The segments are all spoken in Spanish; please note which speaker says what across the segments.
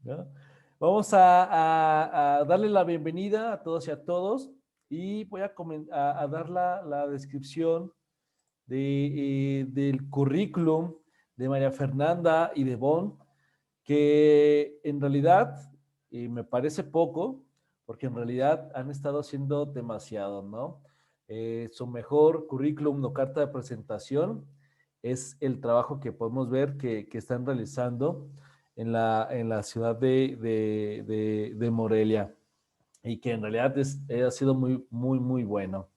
Speaker 1: ¿no? Vamos a darle la bienvenida a todos y a todos y voy a dar la descripción del currículum de María Fernanda y de Bon, que en realidad me parece poco, porque en realidad han estado haciendo demasiado, ¿no? Su mejor currículum o carta de presentación es el trabajo que podemos ver que están realizando en la ciudad de Morelia y que en realidad ha sido muy, muy, muy bueno.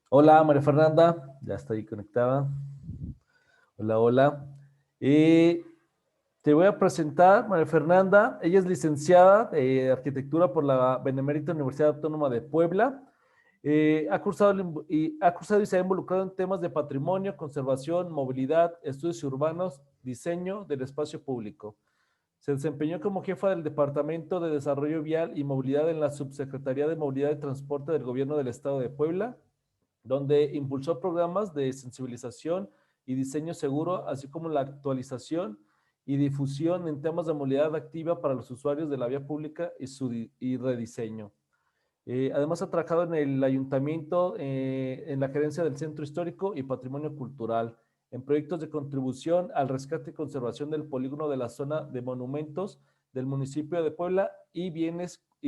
Speaker 1: Hola, María Fernanda, ya está ahí conectada. Hola, hola. Te voy a presentar, María Fernanda. Ella es licenciada de Arquitectura por la Benemérita Universidad Autónoma de Puebla. Ha cursado y se ha involucrado en temas de patrimonio, conservación, movilidad, estudios urbanos, diseño del espacio público. Se desempeñó como jefa del Departamento de Desarrollo Vial y Movilidad en la Subsecretaría de Movilidad y Transporte del Gobierno del Estado de Puebla, donde impulsó programas de sensibilización y diseño seguro, así como la actualización y difusión en temas de movilidad activa para los usuarios de la vía pública y rediseño. Además ha trabajado en el ayuntamiento, en la gerencia del Centro Histórico y Patrimonio Cultural, en proyectos de contribución al rescate y conservación del polígono de la zona de monumentos del municipio de Puebla y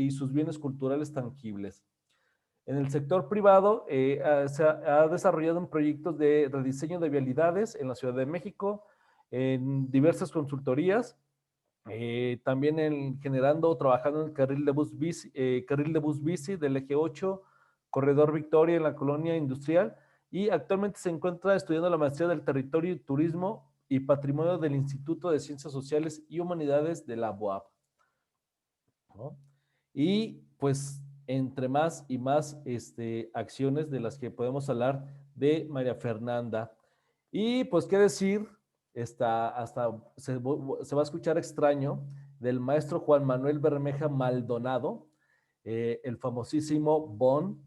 Speaker 1: sus bienes culturales tangibles. En el sector privado se ha desarrollado en proyectos de rediseño de vialidades en la Ciudad de México, en diversas consultorías, también trabajando en el carril de bus bici del eje 8, Corredor Victoria en la colonia industrial, y actualmente se encuentra estudiando la maestría del territorio, turismo y patrimonio del Instituto de Ciencias Sociales y Humanidades de la UAP, ¿no? Y pues entre más y más acciones de las que podemos hablar de María Fernanda. Y pues qué decir, hasta se va a escuchar extraño, del maestro Juan Manuel Bermeja Maldonado, el famosísimo Bon.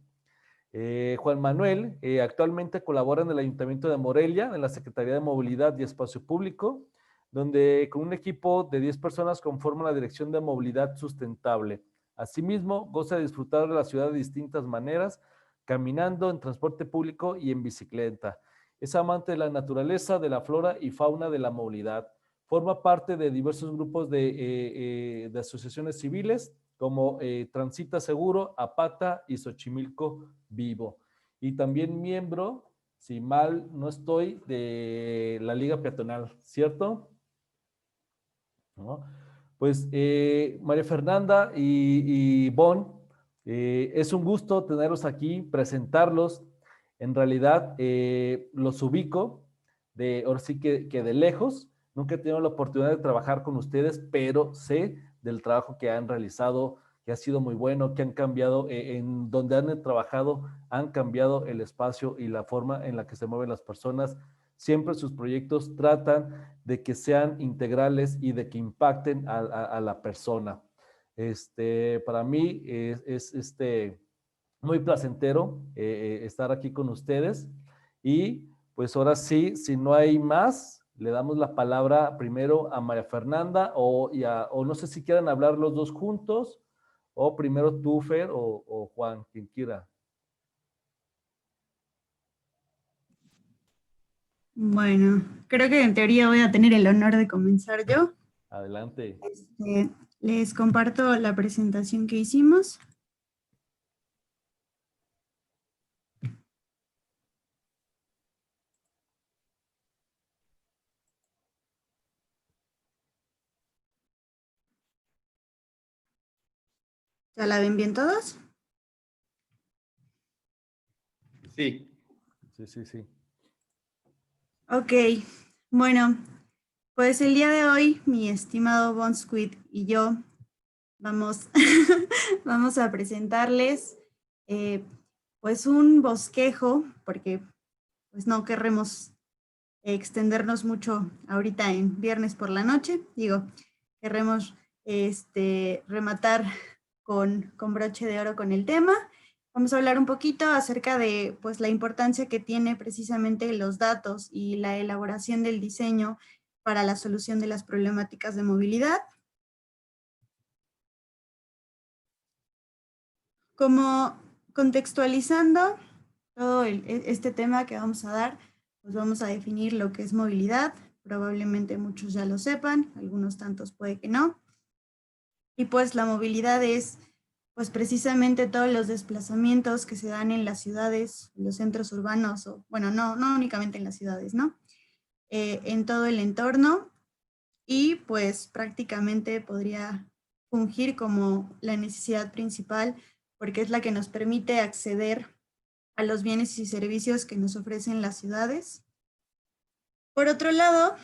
Speaker 1: Juan Manuel actualmente colabora en el Ayuntamiento de Morelia, en la Secretaría de Movilidad y Espacio Público, donde con un equipo de 10 personas conforman la Dirección de Movilidad Sustentable. Asimismo, goza de disfrutar de la ciudad de distintas maneras, caminando, en transporte público y en bicicleta. Es amante de la naturaleza, de la flora y fauna de la movilidad. Forma parte de diversos grupos de asociaciones civiles, como Transita Seguro, Apata y Xochimilco Vivo. Y también miembro, si mal no estoy, de la Liga Peatonal, ¿cierto? ¿No? Pues María Fernanda y Bon, es un gusto tenerlos aquí, presentarlos. En realidad los ubico ahora sí que de lejos. Nunca he tenido la oportunidad de trabajar con ustedes, pero sé del trabajo que han realizado, que ha sido muy bueno, que han cambiado, en donde han trabajado, han cambiado el espacio y la forma en la que se mueven las personas. Siempre sus proyectos tratan de que sean integrales y de que impacten a la persona. Para mí es muy placentero estar aquí con ustedes y pues ahora sí, si no hay más, le damos la palabra primero a María Fernanda o no sé si quieran hablar los dos juntos o primero tú, Fer, o Juan, quien quiera.
Speaker 2: Bueno, creo que en teoría voy a tener el honor de comenzar yo.
Speaker 1: Adelante.
Speaker 2: Les comparto la presentación que hicimos. ¿Ya la ven bien todos?
Speaker 3: Sí.
Speaker 1: Sí, sí, sí.
Speaker 2: Ok, bueno, pues el día de hoy mi estimado Bon Squid y yo vamos, vamos a presentarles pues un bosquejo, porque pues no querremos extendernos mucho ahorita en viernes por la noche. Digo, querremos rematar con broche de oro con el tema. Vamos a hablar un poquito acerca de pues, la importancia que tiene precisamente los datos y la elaboración del diseño para la solución de las problemáticas de movilidad. como contextualizando todo este tema que vamos a dar, pues vamos a definir lo que es movilidad. Probablemente muchos ya lo sepan, algunos tantos puede que no. Y pues la movilidad es pues precisamente todos los desplazamientos que se dan en las ciudades, en los centros urbanos, o bueno, no únicamente en las ciudades, ¿no? En todo el entorno, y pues prácticamente podría fungir como la necesidad principal porque es la que nos permite acceder a los bienes y servicios que nos ofrecen las ciudades. Por otro lado,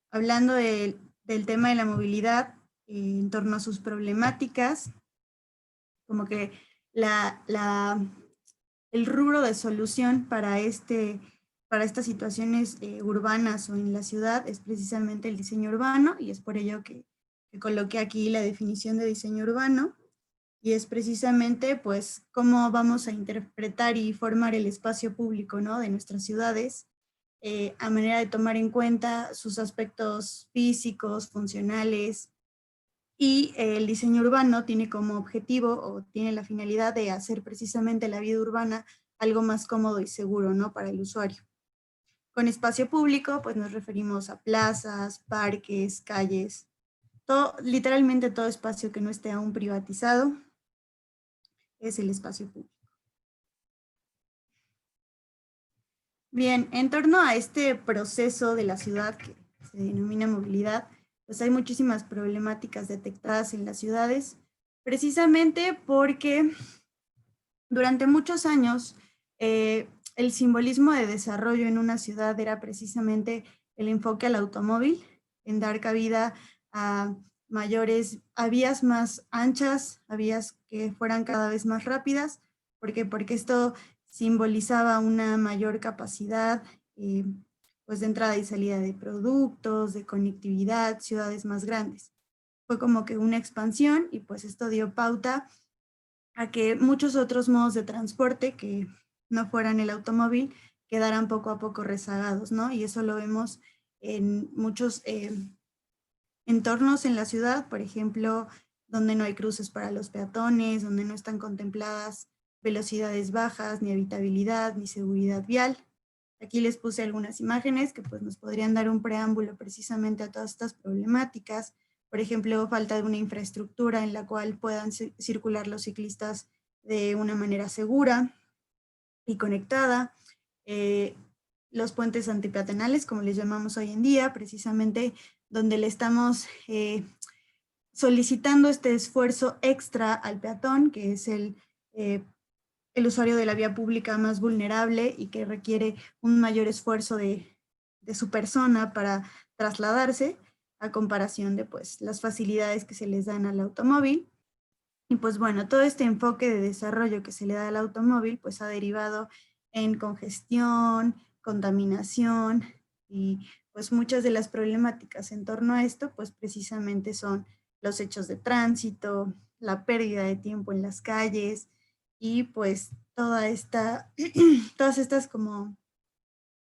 Speaker 2: hablando del tema de la movilidad en torno a sus problemáticas, como que el rubro de solución para estas situaciones urbanas o en la ciudad es precisamente el diseño urbano, y es por ello que coloqué aquí la definición de diseño urbano, y es precisamente pues cómo vamos a interpretar y formar el espacio público, ¿no?, de nuestras ciudades, a manera de tomar en cuenta sus aspectos físicos, funcionales, y el diseño urbano tiene como objetivo o tiene la finalidad de hacer precisamente la vida urbana algo más cómodo y seguro, ¿no?, para el usuario. Con espacio público, pues nos referimos a plazas, parques, calles, literalmente todo espacio que no esté aún privatizado es el espacio público. Bien, en torno a este proceso de la ciudad que se denomina movilidad, pues hay muchísimas problemáticas detectadas en las ciudades, precisamente porque durante muchos años el simbolismo de desarrollo en una ciudad era precisamente el enfoque al automóvil, en dar cabida a vías más anchas, a vías que fueran cada vez más rápidas. ¿Por qué? Porque esto simbolizaba una mayor capacidad pues de entrada y salida de productos, de conectividad, ciudades más grandes. Fue como que una expansión, y pues esto dio pauta a que muchos otros modos de transporte que no fueran el automóvil quedaran poco a poco rezagados, ¿no? Y eso lo vemos en muchos entornos en la ciudad, por ejemplo, donde no hay cruces para los peatones, donde no están contempladas velocidades bajas, ni habitabilidad, ni seguridad vial. Aquí les puse algunas imágenes que pues nos podrían dar un preámbulo precisamente a todas estas problemáticas. Por ejemplo, falta de una infraestructura en la cual puedan circular los ciclistas de una manera segura y conectada. Los puentes antipeatonales, como les llamamos hoy en día, precisamente donde le estamos solicitando este esfuerzo extra al peatón, que es el usuario de la vía pública más vulnerable y que requiere un mayor esfuerzo de su persona para trasladarse, a comparación de pues las facilidades que se les dan al automóvil. Y pues bueno, todo este enfoque de desarrollo que se le da al automóvil pues ha derivado en congestión, contaminación, y pues muchas de las problemáticas en torno a esto pues precisamente son los hechos de tránsito, la pérdida de tiempo en las calles, y pues todas estas como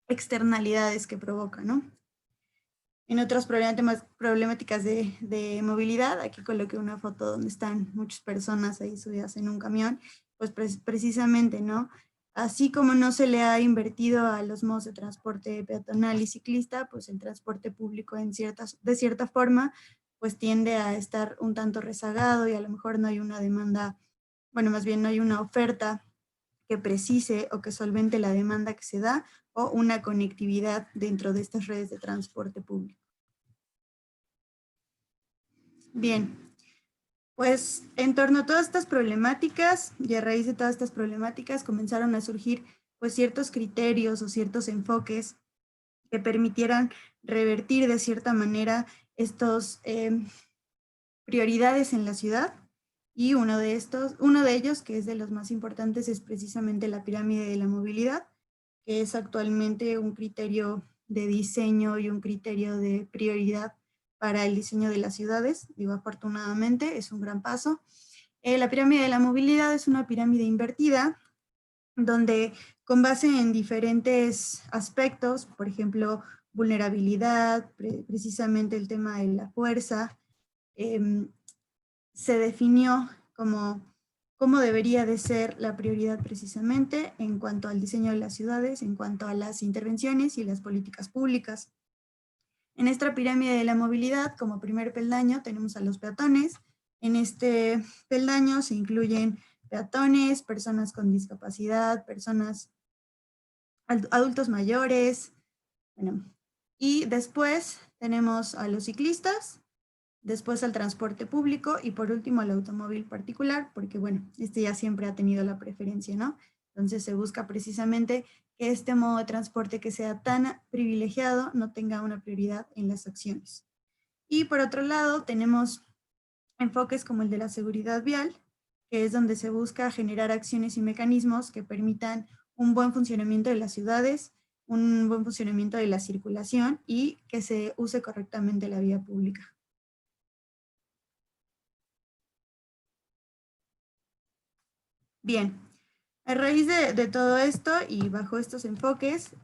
Speaker 2: externalidades que provoca, ¿no? En otras problemáticas de movilidad, aquí coloqué una foto donde están muchas personas ahí subidas en un camión, pues precisamente, ¿no? Así como no se le ha invertido a los modos de transporte peatonal y ciclista, pues el transporte público de cierta forma, pues tiende a estar un tanto rezagado, y a lo mejor no hay una demanda, bueno, más bien no hay una oferta que precise o que solvente la demanda que se da, o una conectividad dentro de estas redes de transporte público. Bien, pues en torno a todas estas problemáticas y a raíz de todas estas problemáticas comenzaron a surgir pues ciertos criterios o ciertos enfoques que permitieran revertir de cierta manera estos prioridades en la ciudad, y uno de ellos, que es de los más importantes, es precisamente la pirámide de la movilidad, que es actualmente un criterio de diseño y un criterio de prioridad para el diseño de las ciudades. Digo, afortunadamente, es un gran paso. La pirámide de la movilidad es una pirámide invertida, donde con base en diferentes aspectos, por ejemplo, vulnerabilidad, precisamente el tema de la fuerza, se definió como cómo debería de ser la prioridad precisamente en cuanto al diseño de las ciudades, en cuanto a las intervenciones y las políticas públicas. En esta pirámide de la movilidad, como primer peldaño, tenemos a los peatones. En este peldaño se incluyen peatones, personas con discapacidad, adultos mayores, bueno, y después tenemos a los ciclistas, después al transporte público y por último al automóvil particular, porque bueno, este ya siempre ha tenido la preferencia, ¿no? Entonces se busca precisamente que este modo de transporte que sea tan privilegiado no tenga una prioridad en las acciones. Y por otro lado tenemos enfoques como el de la seguridad vial, que es donde se busca generar acciones y mecanismos que permitan un buen funcionamiento de las ciudades, un buen funcionamiento de la circulación y que se use correctamente la vía pública. Bien, a raíz de todo esto y bajo estos enfoques,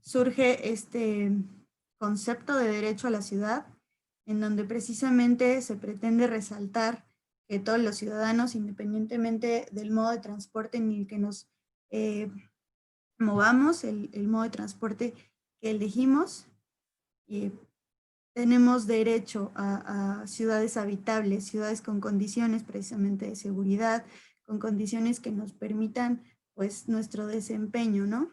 Speaker 2: surge este concepto de derecho a la ciudad, en donde precisamente se pretende resaltar que todos los ciudadanos, independientemente del modo de transporte en el que nos movamos, el modo de transporte que elegimos, tenemos derecho a ciudades habitables, ciudades con condiciones precisamente de seguridad, con condiciones que nos permitan pues nuestro desempeño, ¿no?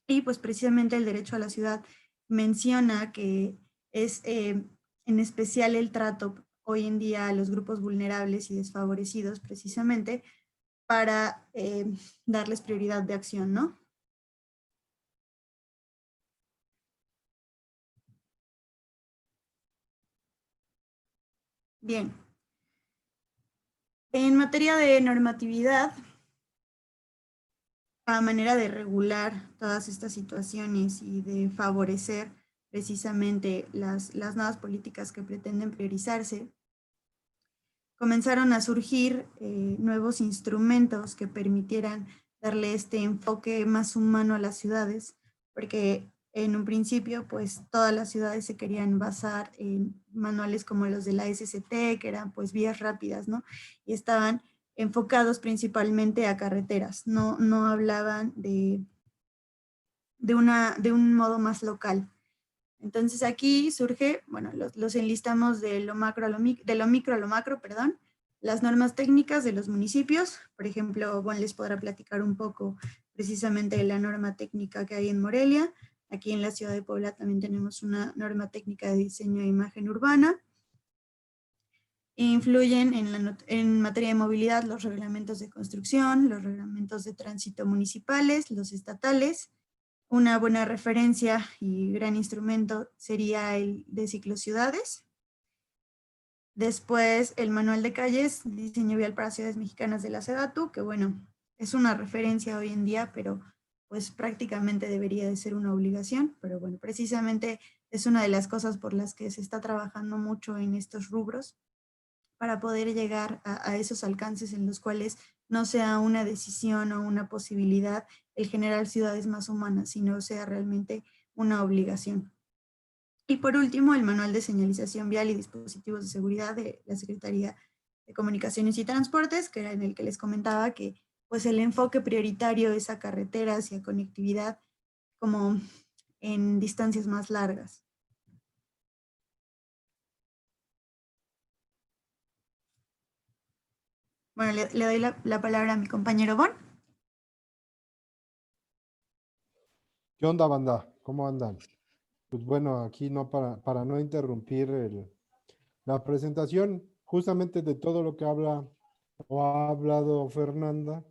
Speaker 2: Y pues precisamente el derecho a la ciudad menciona que es en especial el trato hoy en día a los grupos vulnerables y desfavorecidos precisamente para darles prioridad de acción, ¿no? Bien. En materia de normatividad, a manera de regular todas estas situaciones y de favorecer precisamente las nuevas políticas que pretenden priorizarse, comenzaron a surgir nuevos instrumentos que permitieran darle este enfoque más humano a las ciudades, porque en un principio pues todas las ciudades se querían basar en manuales como los de la SCT, que eran pues vías rápidas, ¿no? Y estaban enfocados principalmente a carreteras, no hablaban de un modo más local. Entonces aquí surge, bueno, los enlistamos de lo micro a lo macro, perdón, las normas técnicas de los municipios. Por ejemplo, Juan les podrá platicar un poco precisamente de la norma técnica que hay en Morelia. Aquí en la ciudad de Puebla también tenemos una norma técnica de diseño e imagen urbana. Influyen en materia de movilidad los reglamentos de construcción, los reglamentos de tránsito municipales, los estatales. Una buena referencia y gran instrumento sería el de ciclociudades. Después el manual de calles, diseño vial para ciudades mexicanas de la SEDATU, que bueno, es una referencia hoy en día, pero pues prácticamente debería de ser una obligación, pero bueno, precisamente es una de las cosas por las que se está trabajando mucho en estos rubros, para poder llegar a esos alcances en los cuales no sea una decisión o una posibilidad el generar ciudades más humanas, sino sea realmente una obligación. Y por último, el manual de señalización vial y dispositivos de seguridad de la Secretaría de Comunicaciones y Transportes, que era en el que les comentaba que pues el enfoque prioritario es a carreteras y a conectividad como en distancias más largas. Bueno, le doy la palabra a mi compañero Bon.
Speaker 4: ¿Qué onda, banda? ¿Cómo andan? Pues bueno, aquí no para no interrumpir la presentación, justamente de todo lo que habla o ha hablado Fernanda,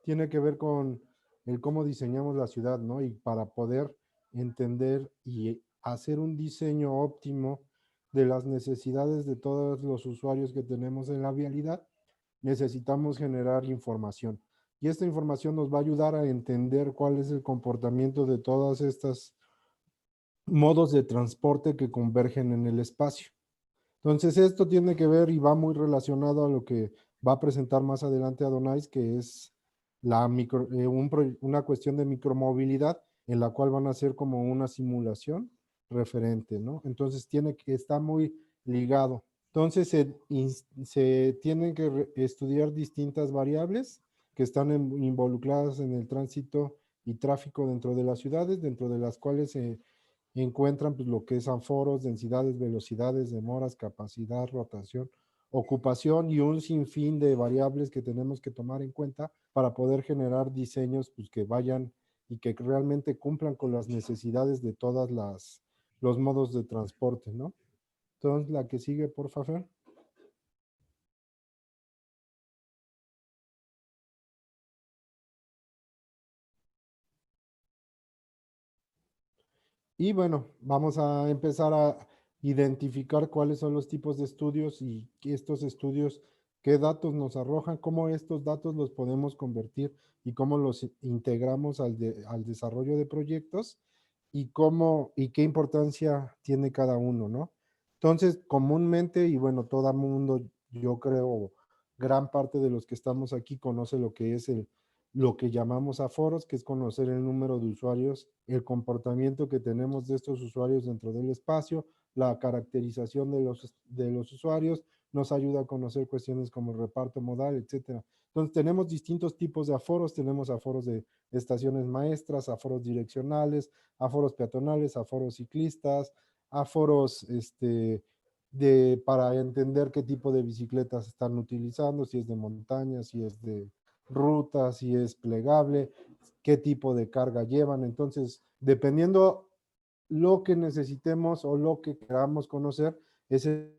Speaker 4: tiene que ver con el cómo diseñamos la ciudad, ¿no? Y para poder entender y hacer un diseño óptimo de las necesidades de todos los usuarios que tenemos en la vialidad, necesitamos generar información. Y esta información nos va a ayudar a entender cuál es el comportamiento de todas estas modos de transporte que convergen en el espacio. Entonces, esto tiene que ver y va muy relacionado a lo que va a presentar más adelante Adonais, que es una cuestión de micromovilidad, en la cual van a hacer como una simulación referente, ¿no? Entonces, está muy ligado Entonces, se tienen que estudiar distintas variables que están involucradas en el tránsito y tráfico dentro de las ciudades, dentro de las cuales se encuentran pues, lo que es aforos, densidades, velocidades, demoras, capacidad, rotación, ocupación y un sinfín de variables que tenemos que tomar en cuenta para poder generar diseños pues, que vayan y que realmente cumplan con las necesidades de todas los modos de transporte, ¿no? Entonces, la que sigue, por favor. Y bueno, vamos a empezar a identificar cuáles son los tipos de estudios y estos estudios, qué datos nos arrojan, cómo estos datos los podemos convertir y cómo los integramos al desarrollo de proyectos y cómo y qué importancia tiene cada uno, ¿no? Entonces, comúnmente, y bueno, todo mundo, yo creo, gran parte de los que estamos aquí conoce lo que es lo que llamamos aforos, que es conocer el número de usuarios, el comportamiento que tenemos de estos usuarios dentro del espacio, la caracterización de los usuarios, nos ayuda a conocer cuestiones como el reparto modal, etcétera. Entonces, tenemos distintos tipos de aforos, tenemos aforos de estaciones maestras, aforos direccionales, aforos peatonales, aforos ciclistas, aforos para entender qué tipo de bicicletas están utilizando, si es de montaña, si es de ruta, si es plegable, qué tipo de carga llevan. Entonces, dependiendo lo que necesitemos o lo que queramos conocer, es el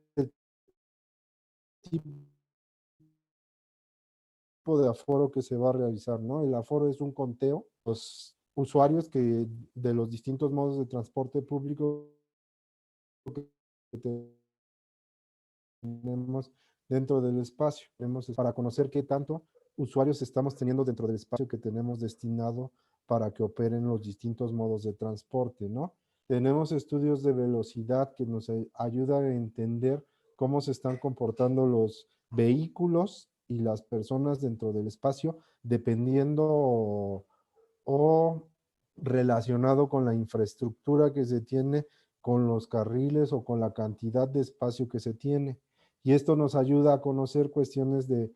Speaker 4: tipo de aforo que se va a realizar, ¿no? El aforo es un conteo, los usuarios que de los distintos modos de transporte público que tenemos dentro del espacio. Tenemos para conocer qué tanto usuarios estamos teniendo dentro del espacio que tenemos destinado para que operen los distintos modos de transporte, ¿no? Tenemos estudios de velocidad que nos ayudan a entender cómo se están comportando los vehículos y las personas dentro del espacio, dependiendo o relacionado con la infraestructura que se tiene, con los carriles o con la cantidad de espacio que se tiene. Y esto nos ayuda a conocer cuestiones de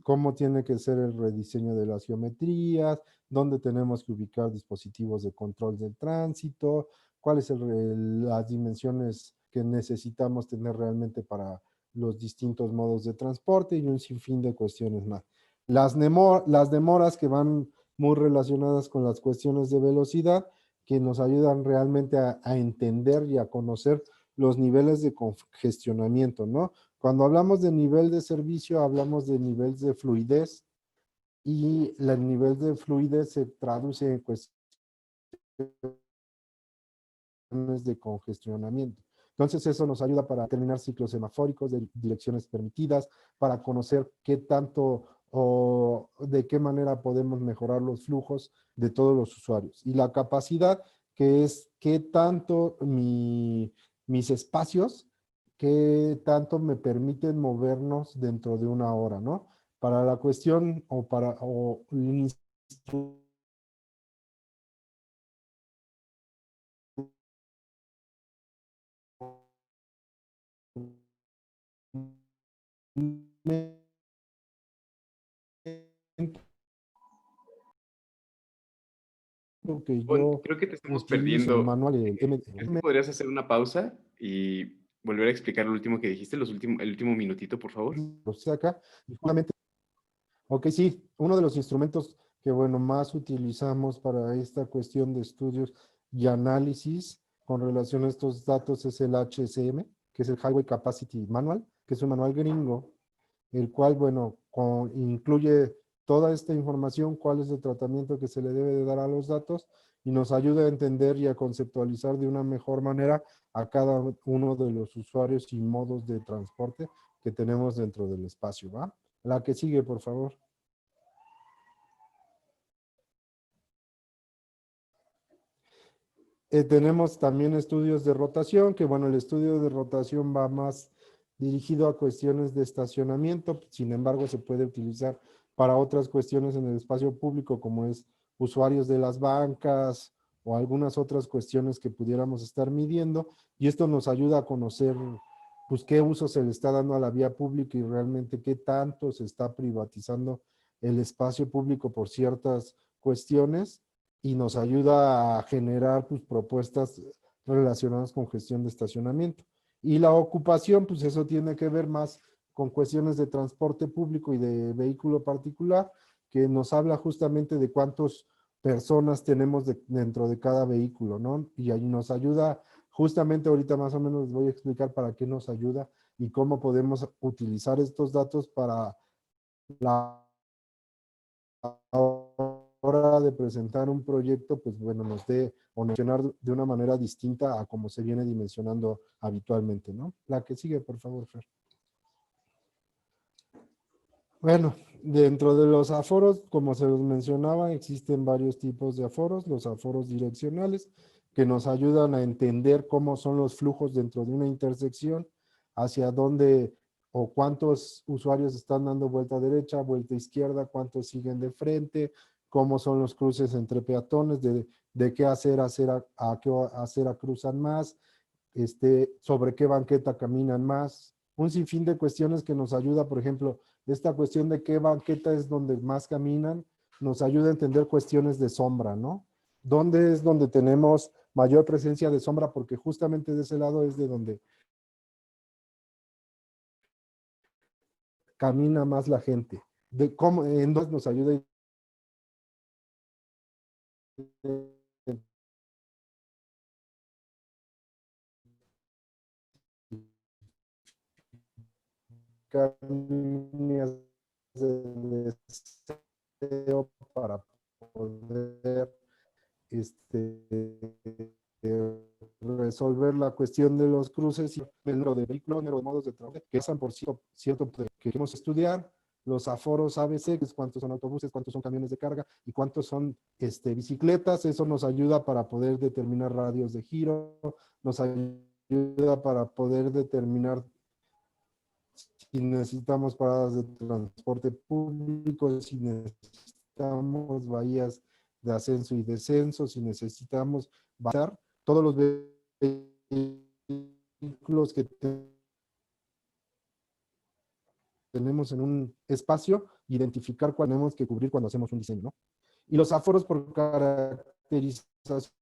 Speaker 4: cómo tiene que ser el rediseño de las geometrías, dónde tenemos que ubicar dispositivos de control del tránsito, cuáles son las dimensiones que necesitamos tener realmente para los distintos modos de transporte y un sinfín de cuestiones más. Las demoras que van muy relacionadas con las cuestiones de velocidad, que nos ayudan realmente a entender y a conocer los niveles de congestionamiento, ¿no? Cuando hablamos de nivel de servicio, hablamos de nivel de fluidez y el nivel de fluidez se traduce en cuestiones de congestionamiento. Entonces, eso nos ayuda para determinar ciclos semafóricos de direcciones permitidas, para conocer qué tanto o de qué manera podemos mejorar los flujos de todos los usuarios. Y la capacidad, que es qué tanto mis espacios, qué tanto me permiten movernos dentro de una hora, ¿no? Para la cuestión o el que
Speaker 3: Bon,
Speaker 4: yo
Speaker 3: creo que te estamos
Speaker 4: utilizo el
Speaker 3: perdiendo.
Speaker 4: manual,
Speaker 3: ¿Crees que podrías hacer una pausa y volver a explicar lo último que dijiste, el último minutito, por favor?
Speaker 4: lo saca, y justamente, ok, sí, uno de los instrumentos que, bueno, más utilizamos para esta cuestión de estudios y análisis con relación a estos datos es el HCM, que es el Highway Capacity Manual, que es un manual gringo, el cual, bueno, incluye toda esta información, cuál es el tratamiento que se le debe de dar a los datos y nos ayuda a entender y a conceptualizar de una mejor manera a cada uno de los usuarios y modos de transporte que tenemos dentro del espacio, ¿va? La que sigue, por favor. Tenemos también estudios de rotación, que bueno, el estudio de rotación va más dirigido a cuestiones de estacionamiento, sin embargo se puede utilizar para otras cuestiones en el espacio público, como es usuarios de las bancas o algunas otras cuestiones que pudiéramos estar midiendo, y esto nos ayuda a conocer pues qué uso se le está dando a la vía pública y realmente qué tanto se está privatizando el espacio público por ciertas cuestiones, y nos ayuda a generar pues, propuestas relacionadas con gestión de estacionamiento. Y la ocupación, pues eso tiene que ver más con cuestiones de transporte público y de vehículo particular, que nos habla justamente de cuántas personas tenemos dentro de cada vehículo, ¿no? Y ahí nos ayuda, justamente ahorita más o menos les voy a explicar para qué nos ayuda y cómo podemos utilizar estos datos para la hora de presentar un proyecto, pues bueno, nos dé o mencionar de una manera distinta a como se viene dimensionando habitualmente, ¿no? La que sigue, por favor, Fer. Bueno, dentro de los aforos, como se los mencionaba, existen varios tipos de aforos. Los aforos direccionales, que nos ayudan a entender cómo son los flujos dentro de una intersección, hacia dónde o cuántos usuarios están dando vuelta derecha, vuelta izquierda, cuántos siguen de frente, cómo son los cruces entre peatones, de qué acera a qué acera cruzan más, sobre qué banqueta caminan más. Un sinfín de cuestiones que nos ayuda, por ejemplo, esta cuestión de qué banqueta es donde más caminan, nos ayuda a entender cuestiones de sombra, ¿no? ¿Dónde es donde tenemos mayor presencia de sombra? Porque justamente de ese lado es de donde camina más la gente. De cómo, en dónde nos ayuda a líneas de deseo para poder resolver la cuestión de los cruces y el número de vehículos, número de modos de transporte que pasan por cierto que queremos estudiar, los aforos ABC, que es cuántos son autobuses, cuántos son camiones de carga y cuántos son bicicletas. Eso nos ayuda para poder determinar radios de giro, nos ayuda para poder determinar si necesitamos paradas de transporte público, si necesitamos bahías de ascenso y descenso, si necesitamos bajar todos los vehículos que tenemos en un espacio, identificar cuál tenemos que cubrir cuando hacemos un diseño, ¿no? Y los aforos por caracterización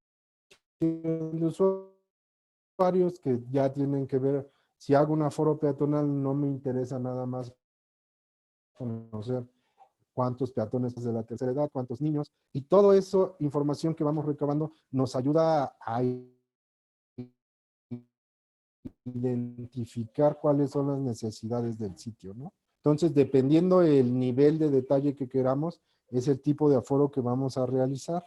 Speaker 4: de usuarios, que ya tienen que ver, si hago un aforo peatonal, no me interesa nada más conocer cuántos peatones de la tercera edad, cuántos niños, y todo eso, información que vamos recabando, nos ayuda a identificar cuáles son las necesidades del sitio, ¿no? Entonces, dependiendo el nivel de detalle que queramos, es el tipo de aforo que vamos a realizar.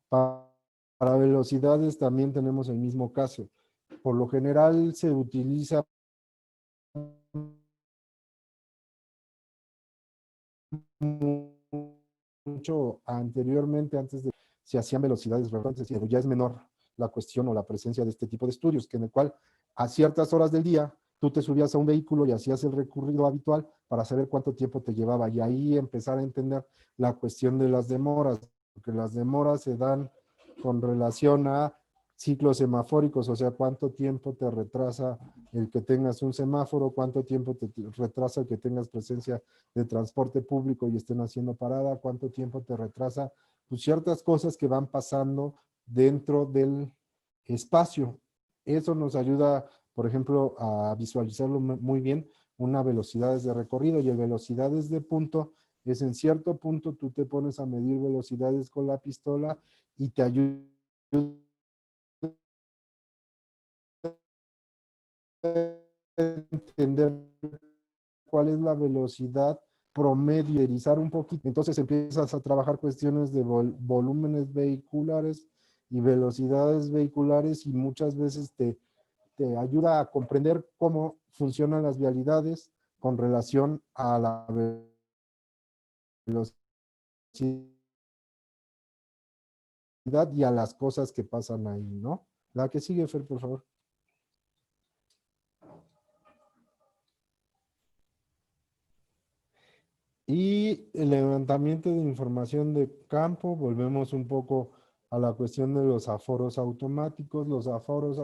Speaker 4: Para velocidades también tenemos el mismo caso. Por lo general se utiliza mucho anteriormente, antes de se hacían velocidades relevantes, pero ya es menor la cuestión o la presencia de este tipo de estudios, que en el cual a ciertas horas del día tú te subías a un vehículo y hacías el recorrido habitual para saber cuánto tiempo te llevaba, y ahí empezar a entender la cuestión de las demoras, porque las demoras se dan con relación a ciclos semafóricos, o sea, cuánto tiempo te retrasa el que tengas un semáforo, cuánto tiempo te retrasa el que tengas presencia de transporte público y estén haciendo parada, cuánto tiempo te retrasa, pues ciertas cosas que van pasando dentro del espacio. Eso nos ayuda, por ejemplo, a visualizarlo muy bien, una velocidades de recorrido, y el velocidades de punto es en cierto punto tú te pones a medir velocidades con la pistola y te ayuda a entender cuál es la velocidad promedio, un poquito. Entonces empiezas a trabajar cuestiones de volúmenes vehiculares y velocidades vehiculares, y muchas veces te ayuda a comprender cómo funcionan las vialidades con relación a la velocidad y a las cosas que pasan ahí, ¿no? La que sigue, Fer, por favor. Y el levantamiento de información de campo, volvemos un poco a la cuestión de los aforos automáticos. Los aforos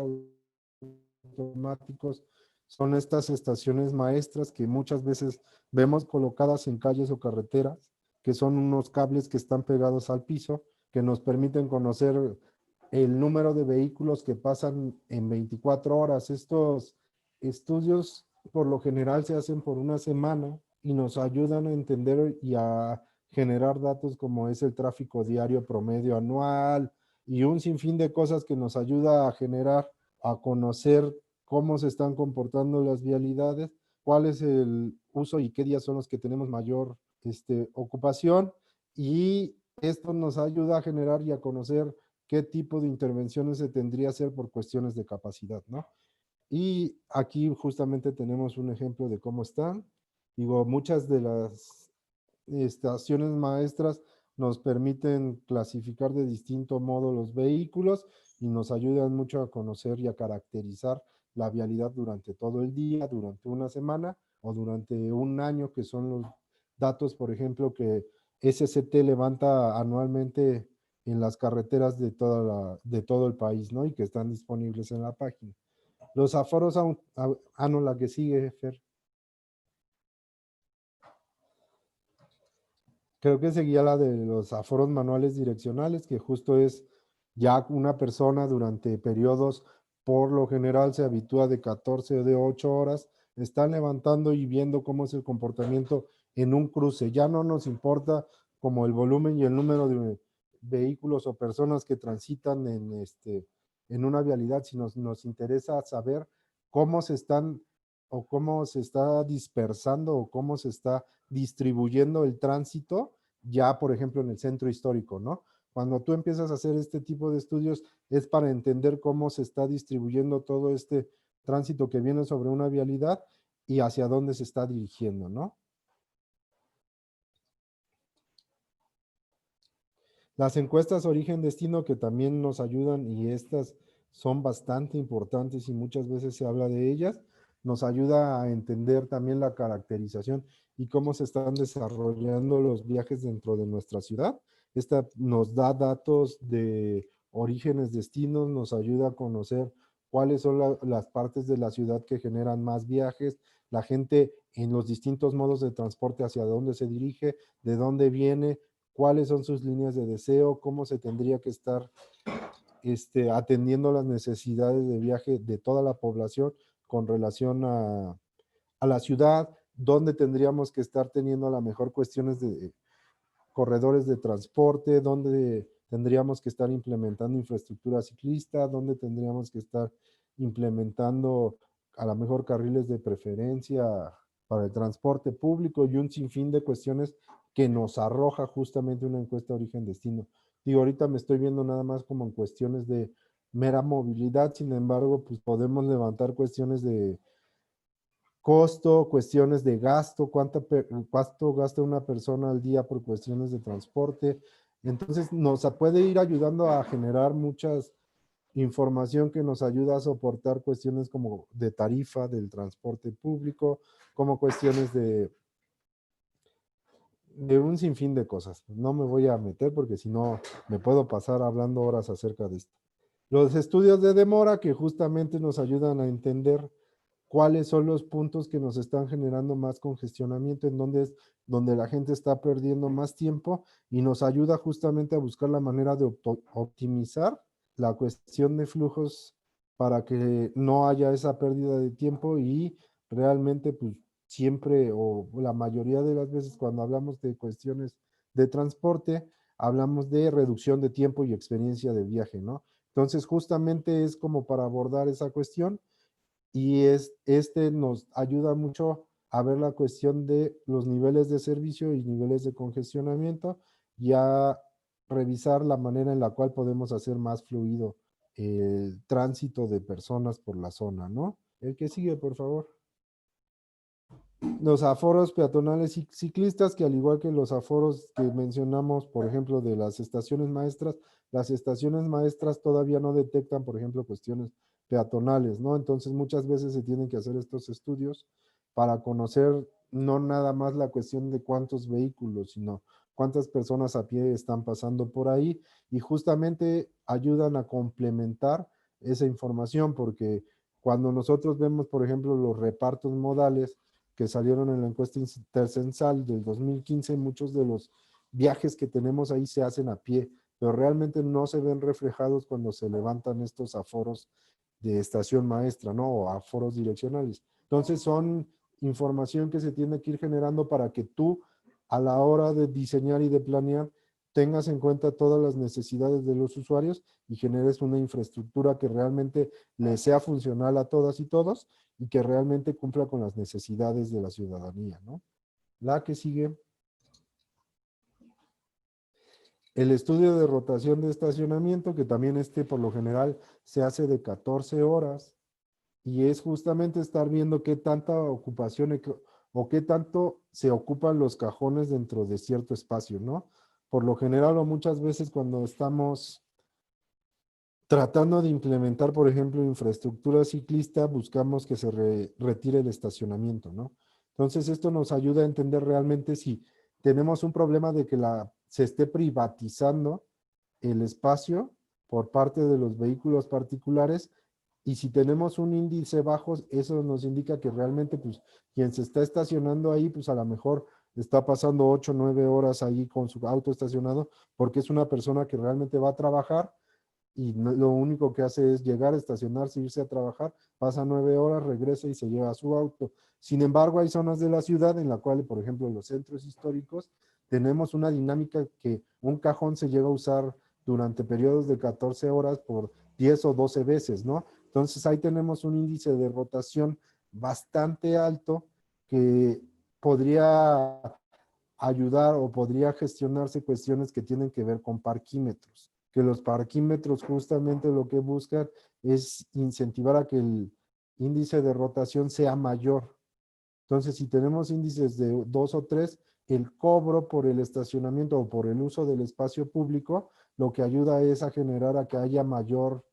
Speaker 4: automáticos son estas estaciones maestras que muchas veces vemos colocadas en calles o carreteras, que son unos cables que están pegados al piso, que nos permiten conocer el número de vehículos que pasan en 24 horas. Estos estudios por lo general se hacen por una semana y nos ayudan a entender y a generar datos como es el tráfico diario promedio anual y un sinfín de cosas que nos ayuda a generar, a conocer cómo se están comportando las vialidades, cuál es el uso y qué días son los que tenemos mayor ocupación, y esto nos ayuda a generar y a conocer qué tipo de intervenciones se tendría que hacer por cuestiones de capacidad, ¿no? Y aquí justamente tenemos un ejemplo de cómo están. Digo, muchas de las estaciones maestras nos permiten clasificar de distinto modo los vehículos y nos ayudan mucho a conocer y a caracterizar la vialidad durante todo el día, durante una semana o durante un año, que son los datos, por ejemplo, que SCT levanta anualmente en las carreteras de todo el país, ¿no? Y que están disponibles en la página. Los aforos, no, la que sigue, Fer. Creo que seguía la de los aforos manuales direccionales, que justo es ya una persona durante periodos, por lo general se habitúa de 14 o de 8 horas, están levantando y viendo cómo es el comportamiento en un cruce. Ya no nos importa como el volumen y el número de vehículos o personas que transitan en una vialidad, sino nos interesa saber cómo se están o cómo se está dispersando o cómo se está distribuyendo el tránsito ya, por ejemplo, en el centro histórico, ¿no? Cuando tú empiezas a hacer este tipo de estudios es para entender cómo se está distribuyendo todo este tránsito que viene sobre una vialidad y hacia dónde se está dirigiendo, ¿no? Las encuestas origen-destino, que también nos ayudan, y estas son bastante importantes y muchas veces se habla de ellas, nos ayuda a entender también la caracterización y cómo se están desarrollando los viajes dentro de nuestra ciudad. Esta nos da datos de orígenes, destinos, nos ayuda a conocer cuáles son las partes de la ciudad que generan más viajes, la gente en los distintos modos de transporte, hacia dónde se dirige, de dónde viene, cuáles son sus líneas de deseo, cómo se tendría que estar atendiendo las necesidades de viaje de toda la población con relación a la ciudad, dónde tendríamos que estar teniendo a lo mejor cuestiones de corredores de transporte, dónde tendríamos que estar implementando infraestructura ciclista, dónde tendríamos que estar implementando a lo mejor carriles de preferencia para el transporte público y un sinfín de cuestiones que nos arroja justamente una encuesta origen-destino. Digo, ahorita me estoy viendo nada más como en cuestiones de mera movilidad, sin embargo, pues podemos levantar cuestiones de costo, cuestiones de gasto, cuánto gasta una persona al día por cuestiones de transporte. Entonces nos puede ir ayudando a generar muchas información que nos ayuda a soportar cuestiones como de tarifa del transporte público, como cuestiones de un sinfín de cosas. No me voy a meter porque si no me puedo pasar hablando horas acerca de esto. Los estudios de demora, que justamente nos ayudan a entender cuáles son los puntos que nos están generando más congestionamiento, en donde la gente está perdiendo más tiempo, y nos ayuda justamente a buscar la manera de optimizar la cuestión de flujos para que no haya esa pérdida de tiempo y realmente pues siempre o la mayoría de las veces cuando hablamos de cuestiones de transporte, hablamos de reducción de tiempo y experiencia de viaje, ¿no? Entonces justamente es como para abordar esa cuestión, y nos ayuda mucho a ver la cuestión de los niveles de servicio y niveles de congestionamiento y a revisar la manera en la cual podemos hacer más fluido el tránsito de personas por la zona, ¿no? El que sigue, por favor. Los aforos peatonales y ciclistas, que al igual que los aforos que mencionamos, por ejemplo, de las estaciones maestras todavía no detectan, por ejemplo, cuestiones peatonales, ¿no? Entonces muchas veces se tienen que hacer estos estudios para conocer no nada más la cuestión de cuántos vehículos, sino cuántas personas a pie están pasando por ahí, y justamente ayudan a complementar esa información, porque Cuando nosotros vemos, por ejemplo, los repartos modales que salieron en la encuesta intercensal del 2015, muchos de los viajes que tenemos ahí se hacen a pie, pero realmente no se ven reflejados cuando se levantan estos aforos de estación maestra, ¿no? O aforos direccionales. Entonces son información que se tiene que ir generando para que tú, a la hora de diseñar y de planear, tengas en cuenta todas las necesidades de los usuarios y generes una infraestructura que realmente le sea funcional a todas y todos y que realmente cumpla con las necesidades de la ciudadanía, ¿no? La que sigue. El estudio de rotación de estacionamiento, que también por lo general se hace de 14 horas y es justamente estar viendo qué tanta ocupación o qué tanto se ocupan los cajones dentro de cierto espacio, ¿no? Por lo general o muchas veces cuando estamos tratando de implementar, por ejemplo, infraestructura ciclista, buscamos que se retire el estacionamiento, ¿no? Entonces, esto nos ayuda a entender realmente si tenemos un problema de que se esté privatizando el espacio por parte de los vehículos particulares y si tenemos un índice bajo, eso nos indica que realmente, pues, quien se está estacionando ahí, pues, a lo mejor está pasando 8 o 9 horas ahí con su auto estacionado porque es una persona que realmente va a trabajar y lo único que hace es llegar, estacionarse, irse a trabajar, pasa 9 horas, regresa y se lleva su auto. Sin embargo, hay zonas de la ciudad en la cual, por ejemplo, en los centros históricos, tenemos una dinámica que un cajón se llega a usar durante periodos de 14 horas por 10 o 12 veces, ¿no? Entonces ahí tenemos un índice de rotación bastante alto que podría ayudar o podría gestionarse cuestiones que tienen que ver con parquímetros, que los parquímetros justamente lo que buscan es incentivar a que el índice de rotación sea mayor. Entonces, si tenemos índices de 2 o 3, el cobro por el estacionamiento o por el uso del espacio público, lo que ayuda es a generar a que haya mayor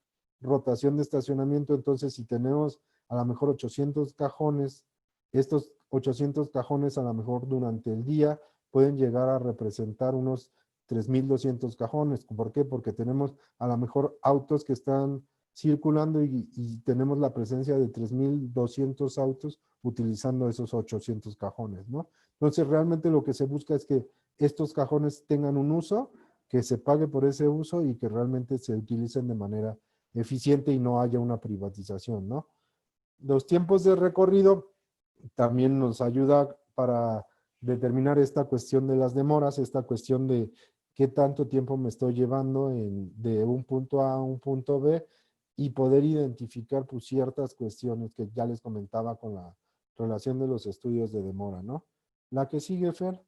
Speaker 4: rotación de estacionamiento. Entonces, si tenemos a lo mejor 800 cajones, estos 800 cajones a lo mejor durante el día pueden llegar a representar unos 3,200 cajones. ¿Por qué? Porque tenemos a lo mejor autos que están circulando y tenemos la presencia de 3,200 autos utilizando esos 800 cajones, ¿no? Entonces, realmente lo que se busca es que estos cajones tengan un uso, que se pague por ese uso y que realmente se utilicen de manera eficiente y no haya una privatización, ¿no? Los tiempos de recorrido también nos ayuda para determinar esta cuestión de las demoras, esta cuestión de qué tanto tiempo me estoy llevando de un punto A a un punto B y poder identificar pues, ciertas cuestiones que ya les comentaba con la relación de los estudios de demora, ¿no? La que sigue, Fer.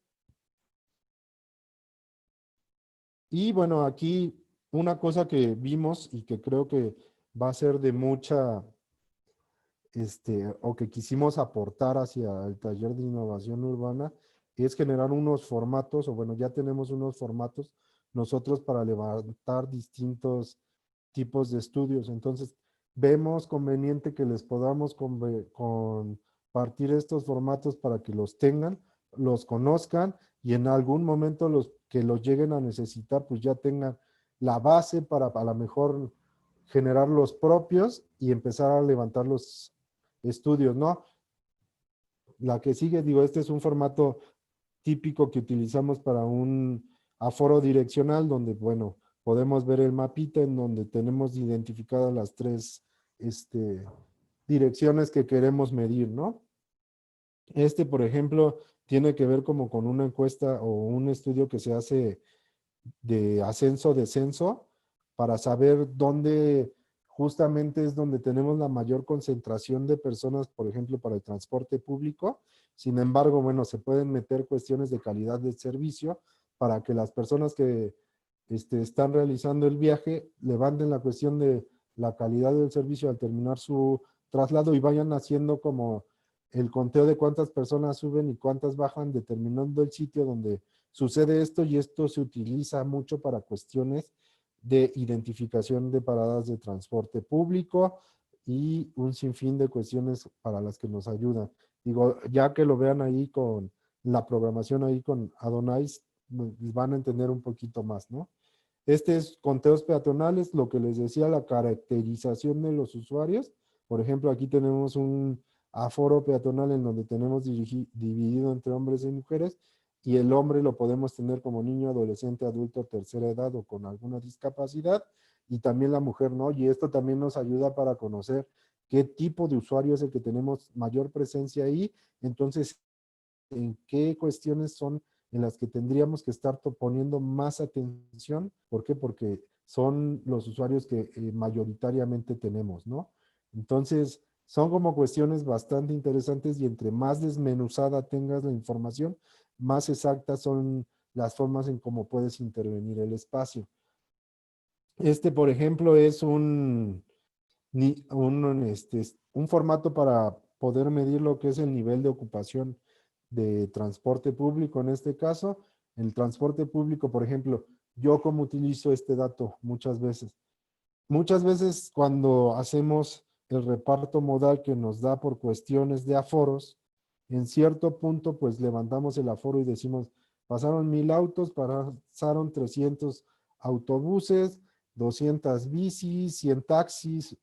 Speaker 4: Y bueno, aquí una cosa que vimos y que creo que va a ser de mucha, o que quisimos aportar hacia el taller de innovación urbana, es generar unos formatos, o bueno, ya tenemos unos formatos nosotros para levantar distintos tipos de estudios. Entonces, vemos conveniente que les podamos compartir estos formatos para que los tengan, los conozcan y en algún momento los que los lleguen a necesitar, pues ya tengan la base para a lo mejor generar los propios y empezar a levantar los estudios, ¿no? La que sigue, digo, este es un formato típico que utilizamos para un aforo direccional donde, bueno, podemos ver el mapita en donde tenemos identificadas las tres direcciones que queremos medir, ¿no? Por ejemplo, tiene que ver como con una encuesta o un estudio que se hace de ascenso-descenso para saber dónde justamente es donde tenemos la mayor concentración de personas, por ejemplo, para el transporte público. Sin embargo, bueno, se pueden meter cuestiones de calidad de servicio para que las personas que están realizando el viaje levanten la cuestión de la calidad del servicio al terminar su traslado y vayan haciendo como el conteo de cuántas personas suben y cuántas bajan, determinando el sitio donde sucede esto, y esto se utiliza mucho para cuestiones de identificación de paradas de transporte público y un sinfín de cuestiones para las que nos ayudan. Digo, ya que lo vean ahí con la programación ahí con Adonais, van a entender un poquito más, ¿no? Es conteos peatonales, lo que les decía, la caracterización de los usuarios Por ejemplo, aquí tenemos un aforo peatonal en donde tenemos dividido entre hombres y mujeres, y el hombre lo podemos tener como niño, adolescente, adulto, tercera edad o con alguna discapacidad, y también la mujer, ¿no? Y esto también nos ayuda para conocer qué tipo de usuario es el que tenemos mayor presencia ahí, entonces, en qué cuestiones son en las que tendríamos que estar poniendo más atención. ¿Por qué? Porque son los usuarios que mayoritariamente tenemos, ¿no? Entonces, son como cuestiones bastante interesantes y entre más desmenuzada tengas la información, más exactas son las formas en cómo puedes intervenir el espacio. Este, por ejemplo, es un formato para poder medir lo que es el nivel de ocupación de transporte público en este caso. El transporte público, por ejemplo, yo como utilizo este dato muchas veces. Muchas veces cuando hacemos el reparto modal que nos da por cuestiones de aforos, en cierto punto pues levantamos el aforo y decimos, pasaron 1000 autos, pasaron 300 autobuses, 200 bicis, 100 taxis,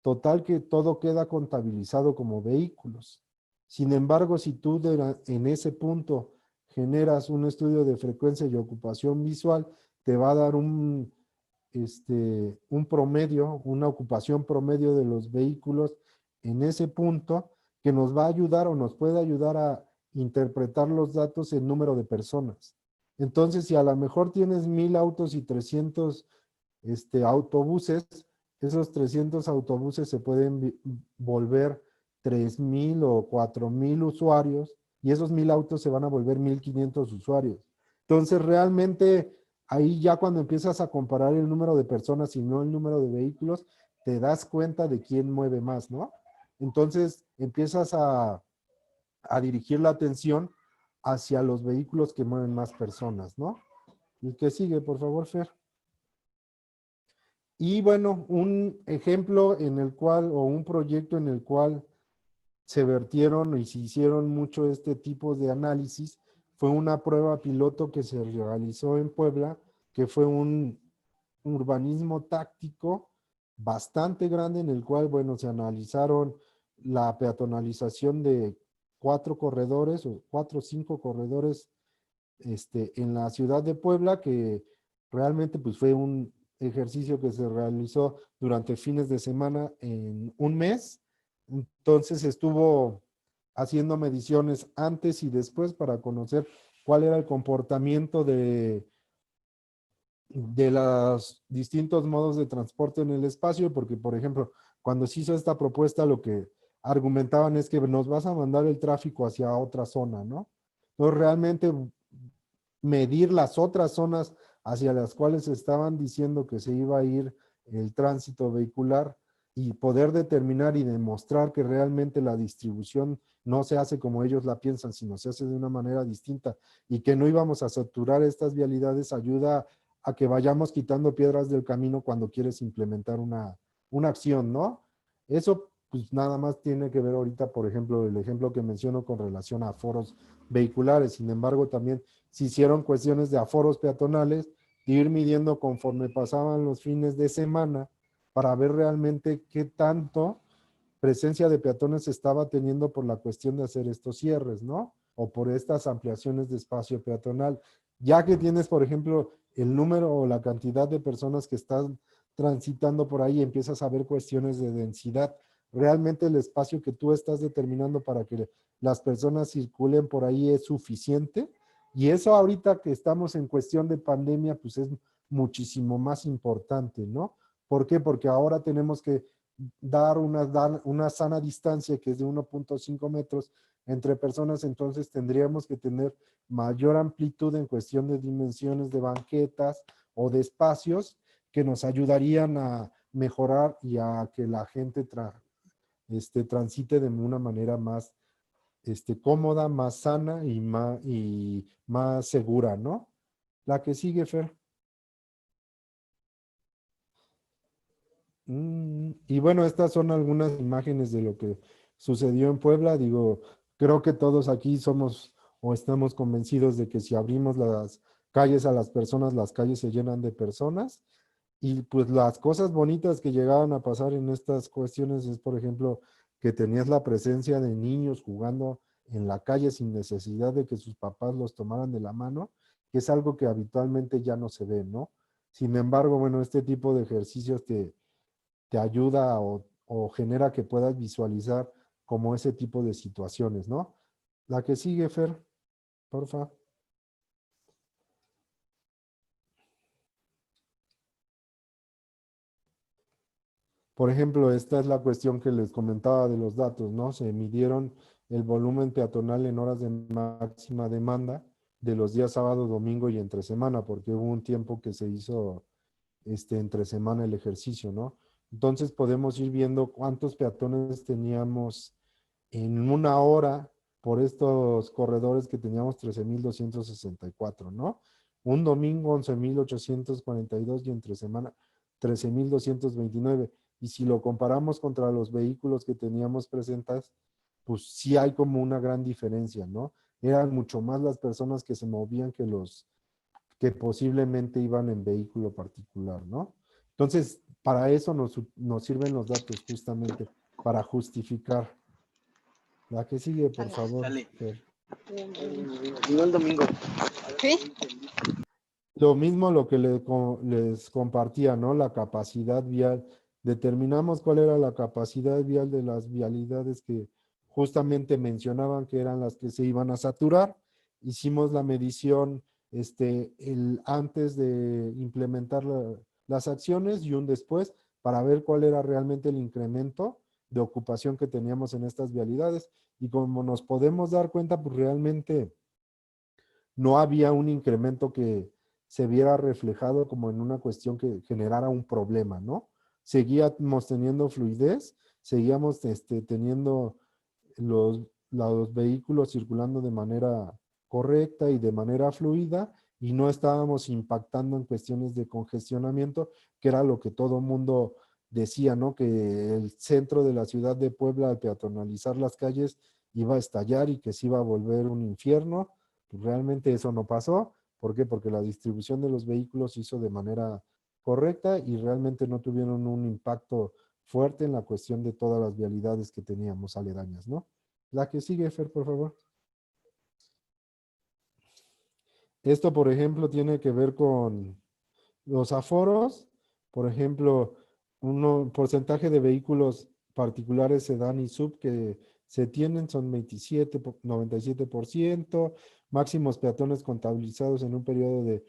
Speaker 4: total que todo queda contabilizado como vehículos. Sin embargo, si tú en ese punto generas un estudio de frecuencia y ocupación visual, te va a dar un promedio, una ocupación promedio de los vehículos en ese punto que nos va a ayudar o nos puede ayudar a interpretar los datos en número de personas. Entonces, si a lo mejor tienes 1000 autos y 300 autobuses, esos 300 autobuses se pueden volver 3000 o 4000 usuarios y esos 1000 autos se van a volver 1500 usuarios. Entonces, realmente, ahí ya cuando empiezas a comparar el número de personas y no el número de vehículos, te das cuenta de quién mueve más, ¿no? Entonces, empiezas a dirigir la atención hacia los vehículos que mueven más personas, ¿no? ¿Y qué sigue, por favor, Fer? Y bueno, un ejemplo en el cual, o un proyecto en el cual se vertieron y se hicieron mucho este tipo de análisis, fue una prueba piloto que se realizó en Puebla, que fue un urbanismo táctico bastante grande en el cual, bueno, se analizaron la peatonalización de 4 corredores o 4 o 5 corredores en la ciudad de Puebla, que realmente pues fue un ejercicio que se realizó durante fines de semana en un mes. Entonces estuvo haciendo mediciones antes y después para conocer cuál era el comportamiento de los distintos modos de transporte en el espacio, porque por ejemplo, cuando se hizo esta propuesta, lo que argumentaban es que nos vas a mandar el tráfico hacia otra zona, ¿no? Entonces realmente medir las otras zonas hacia las cuales estaban diciendo que se iba a ir el tránsito vehicular y poder determinar y demostrar que realmente la distribución no se hace como ellos la piensan, sino se hace de una manera distinta y que no íbamos a saturar estas vialidades, ayuda a que vayamos quitando piedras del camino cuando quieres implementar una acción, ¿no? Eso pues nada más tiene que ver ahorita, por ejemplo, el ejemplo que menciono con relación a aforos vehiculares. Sin embargo, también se hicieron cuestiones de aforos peatonales, de ir midiendo conforme pasaban los fines de semana para ver realmente qué tanto presencia de peatones se estaba teniendo por la cuestión de hacer estos cierres, ¿no? O por estas ampliaciones de espacio peatonal. Ya que tienes, por ejemplo, el número o la cantidad de personas que están transitando por ahí, empiezas a ver cuestiones de densidad. Realmente el espacio que tú estás determinando para que las personas circulen por ahí es suficiente. Y eso ahorita que estamos en cuestión de pandemia, pues es muchísimo más importante, ¿no? ¿Por qué? Porque ahora tenemos que dar una sana distancia que es de 1.5 metros entre personas, entonces tendríamos que tener mayor amplitud en cuestión de dimensiones de banquetas o de espacios que nos ayudarían a mejorar y a que la gente transite de una manera más cómoda, más sana y más segura, ¿no? La que sigue, Fer. Y bueno, estas son algunas imágenes de lo que sucedió en Puebla. Digo, creo que todos aquí somos o estamos convencidos de que si abrimos las calles a las personas, las calles se llenan de personas. Y pues las cosas bonitas que llegaban a pasar en estas cuestiones es, por ejemplo, que tenías la presencia de niños jugando en la calle sin necesidad de que sus papás los tomaran de la mano, que es algo que habitualmente ya no se ve, ¿no? Sin embargo, bueno, este tipo de ejercicios te ayuda o genera que puedas visualizar como ese tipo de situaciones, ¿no? La que sigue, Fer, porfa. Por ejemplo, esta es la cuestión que les comentaba de los datos, ¿no? Se midieron el volumen peatonal en horas de máxima demanda de los días sábado, domingo y entre semana, porque hubo un tiempo que se hizo entre semana el ejercicio, ¿no? Entonces podemos ir viendo cuántos peatones teníamos en una hora por estos corredores que teníamos 13,264, ¿no? Un domingo 11,842 y entre semana 13,229. Y si lo comparamos contra los vehículos que teníamos presentes, pues sí hay como una gran diferencia, ¿no? Eran mucho más las personas que se movían que los que posiblemente iban en vehículo particular, ¿no? Entonces, para eso nos sirven los datos justamente, para justificar. La que sigue, por favor, Fer.
Speaker 5: No el domingo. ¿Sí?
Speaker 4: Lo mismo lo que les compartía, ¿no? La capacidad vial. Determinamos cuál era la capacidad vial de las vialidades que justamente mencionaban que eran las que se iban a saturar. Hicimos la medición antes de implementar las acciones y un después para ver cuál era realmente el incremento de ocupación que teníamos en estas vialidades. Y como nos podemos dar cuenta, pues realmente no había un incremento que se viera reflejado como en una cuestión que generara un problema, ¿no? Seguíamos teniendo fluidez, seguíamos teniendo los vehículos circulando de manera correcta y de manera fluida y no estábamos impactando en cuestiones de congestionamiento, que era lo que todo mundo decía, ¿no? Que el centro de la ciudad de Puebla, al peatonalizar las calles, iba a estallar y que se iba a volver un infierno. Pues realmente eso no pasó. ¿Por qué? Porque la distribución de los vehículos se hizo de manera correcta y realmente no tuvieron un impacto fuerte en la cuestión de todas las vialidades que teníamos aledañas, ¿no? La que sigue, Fer, por favor. Esto, por ejemplo, tiene que ver con los aforos. Por ejemplo, un porcentaje de vehículos particulares sedán y sub que se tienen son 97%, máximos peatones contabilizados en un periodo de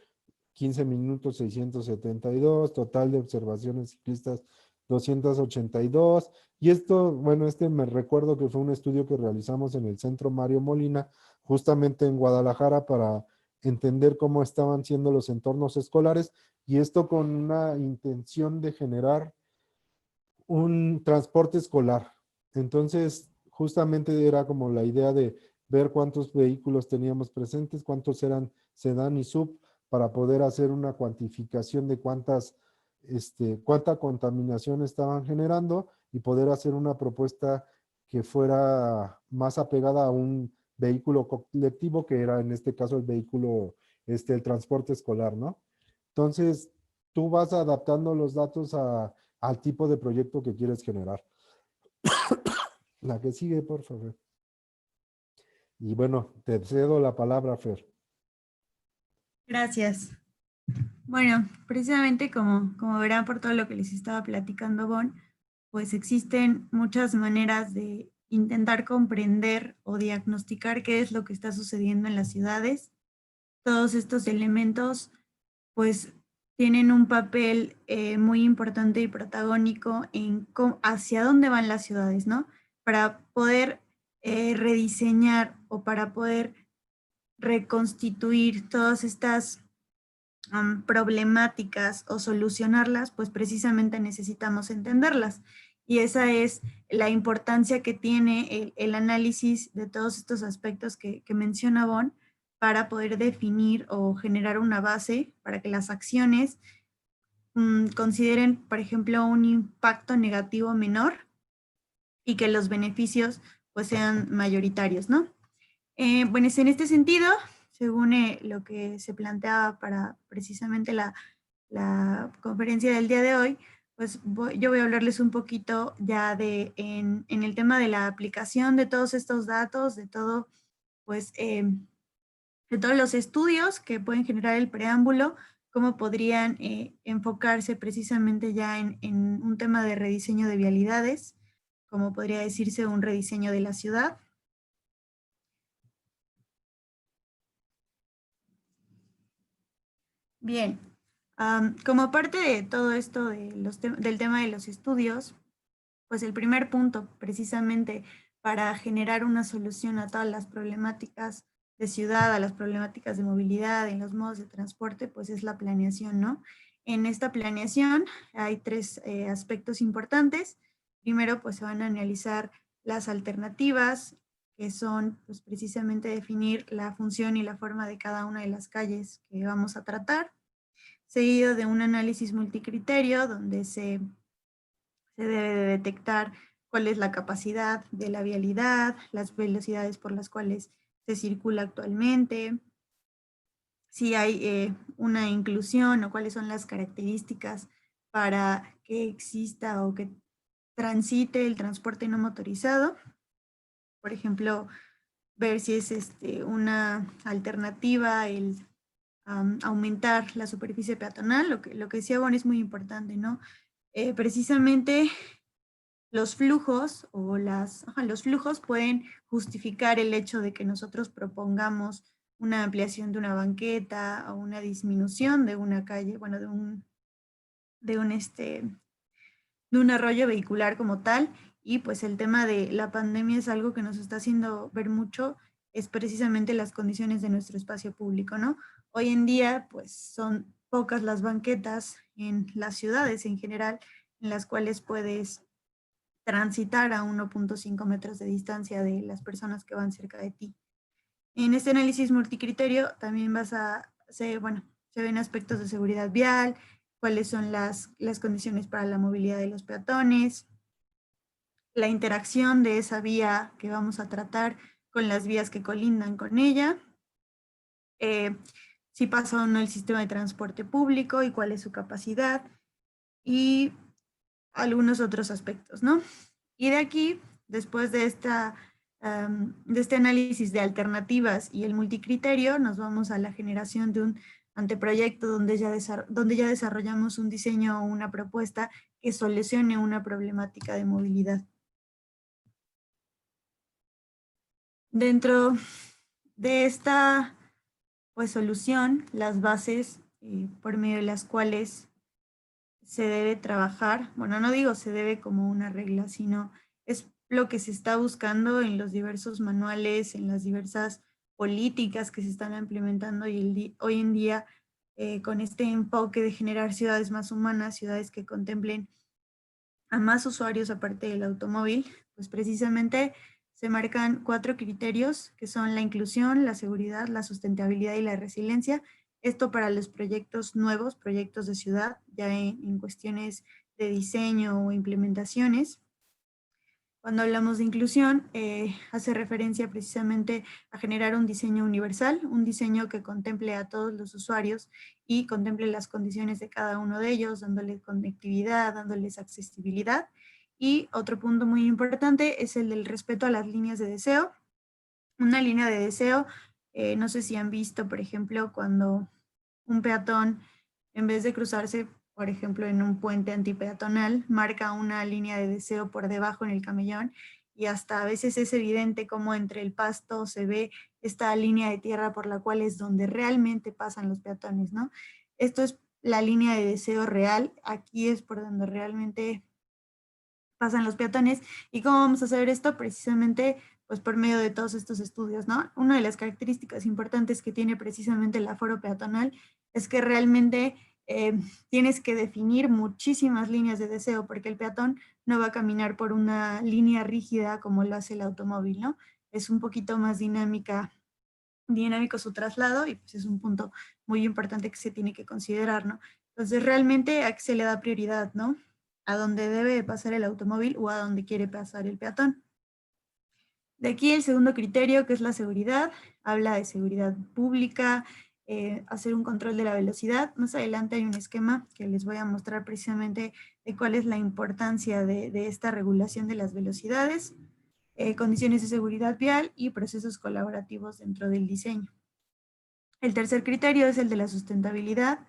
Speaker 4: 15 minutos 672, total de observaciones ciclistas 282. Y esto, bueno, me recuerdo que fue un estudio que realizamos en el Centro Mario Molina, justamente en Guadalajara, para entender cómo estaban siendo los entornos escolares, y esto con una intención de generar un transporte escolar. Entonces, justamente era como la idea de ver cuántos vehículos teníamos presentes, cuántos eran sedán y sub, para poder hacer una cuantificación de cuánta contaminación estaban generando y poder hacer una propuesta que fuera más apegada a un vehículo colectivo, que era en este caso el vehículo, el transporte escolar, ¿no? Entonces, tú vas adaptando los datos al tipo de proyecto que quieres generar. La que sigue, por favor. Y bueno, te cedo la palabra, Fer.
Speaker 2: Gracias. Bueno, precisamente como verán por todo lo que les estaba platicando Bon, pues existen muchas maneras de intentar comprender o diagnosticar qué es lo que está sucediendo en las ciudades. Todos estos elementos pues tienen un papel muy importante y protagónico en hacia dónde van las ciudades, ¿no? Para poder rediseñar o para poder reconstituir todas estas problemáticas o solucionarlas, pues precisamente necesitamos entenderlas. Y esa es la importancia que tiene el análisis de todos estos aspectos que menciona Bon para poder definir o generar una base para que las acciones consideren, por ejemplo, un impacto negativo menor y que los beneficios pues sean mayoritarios, ¿no? Bueno, en este sentido, según lo que se planteaba para precisamente la la conferencia del día de hoy, pues yo voy a hablarles un poquito ya en el tema de la aplicación de todos estos datos, de todo, pues, de todos los estudios que pueden generar el preámbulo, cómo podrían enfocarse precisamente ya en un tema de rediseño de vialidades, como podría decirse un rediseño de la ciudad. Bien, como parte de todo esto del tema de los estudios, pues el primer punto precisamente para generar una solución a todas las problemáticas de ciudad, a las problemáticas de movilidad, en los modos de transporte, pues es la planeación, ¿no? En esta planeación hay tres aspectos importantes. Primero, pues se van a analizar las alternativas, que son pues precisamente definir la función y la forma de cada una de las calles que vamos a tratar, seguido de un análisis multicriterio donde se debe de detectar cuál es la capacidad de la vialidad, las velocidades por las cuales se circula actualmente, si hay una inclusión o cuáles son las características para que exista o que transite el transporte no motorizado. Por ejemplo, ver si es una alternativa el aumentar la superficie peatonal. Lo que decía Bon es muy importante, ¿no? Precisamente los flujos los flujos pueden justificar el hecho de que nosotros propongamos una ampliación de una banqueta o una disminución de una calle, bueno, de un arroyo vehicular como tal. Y pues el tema de la pandemia es algo que nos está haciendo ver mucho, es precisamente las condiciones de nuestro espacio público, ¿no? Hoy en día, pues son pocas las banquetas en las ciudades en general en las cuales puedes transitar a 1.5 metros de distancia de las personas que van cerca de ti. En este análisis multicriterio también se ven aspectos de seguridad vial, cuáles son las condiciones para la movilidad de los peatones, la interacción de esa vía que vamos a tratar con las vías que colindan con ella, si pasa o no el sistema de transporte público y cuál es su capacidad, y algunos otros aspectos, ¿no? Y de aquí, después de este análisis de alternativas y el multicriterio, nos vamos a la generación de un anteproyecto donde ya desarrollamos un diseño o una propuesta que solucione una problemática de movilidad. Dentro de esta solución, las bases por medio de las cuales se debe trabajar, bueno, no digo se debe como una regla, sino es lo que se está buscando en los diversos manuales, en las diversas políticas que se están implementando hoy en día con este enfoque de generar ciudades más humanas, ciudades que contemplen a más usuarios aparte del automóvil. Pues precisamente se marcan 4 criterios que son la inclusión, la seguridad, la sustentabilidad y la resiliencia. Esto para los proyectos nuevos, proyectos de ciudad, ya en cuestiones de diseño o implementaciones. Cuando hablamos de inclusión, hace referencia precisamente a generar un diseño universal, un diseño que contemple a todos los usuarios y contemple las condiciones de cada uno de ellos, dándoles conectividad, dándoles accesibilidad. Y otro punto muy importante es el del respeto a las líneas de deseo. Una línea de deseo, no sé si han visto, por ejemplo, cuando un peatón, en vez de cruzarse, por ejemplo, en un puente antipeatonal, marca una línea de deseo por debajo en el camellón y hasta a veces es evidente cómo entre el pasto se ve esta línea de tierra por la cual es donde realmente pasan los peatones, ¿no? Esto es la línea de deseo real, aquí es por donde realmente pasan los peatones. ¿Y cómo vamos a hacer esto? Precisamente pues por medio de todos estos estudios, ¿no? Una de las características importantes que tiene precisamente el aforo peatonal es que realmente tienes que definir muchísimas líneas de deseo porque el peatón no va a caminar por una línea rígida como lo hace el automóvil, ¿no? Es un poquito más dinámico su traslado y pues es un punto muy importante que se tiene que considerar, ¿no? Entonces realmente a qué se le da prioridad, ¿no? A dónde debe pasar el automóvil o a dónde quiere pasar el peatón. De aquí el segundo criterio, que es la seguridad, habla de seguridad pública, hacer un control de la velocidad. Más adelante hay un esquema que les voy a mostrar precisamente de cuál es la importancia de esta regulación de las velocidades, condiciones de seguridad vial y procesos colaborativos dentro del diseño. El tercer criterio es el de la sustentabilidad,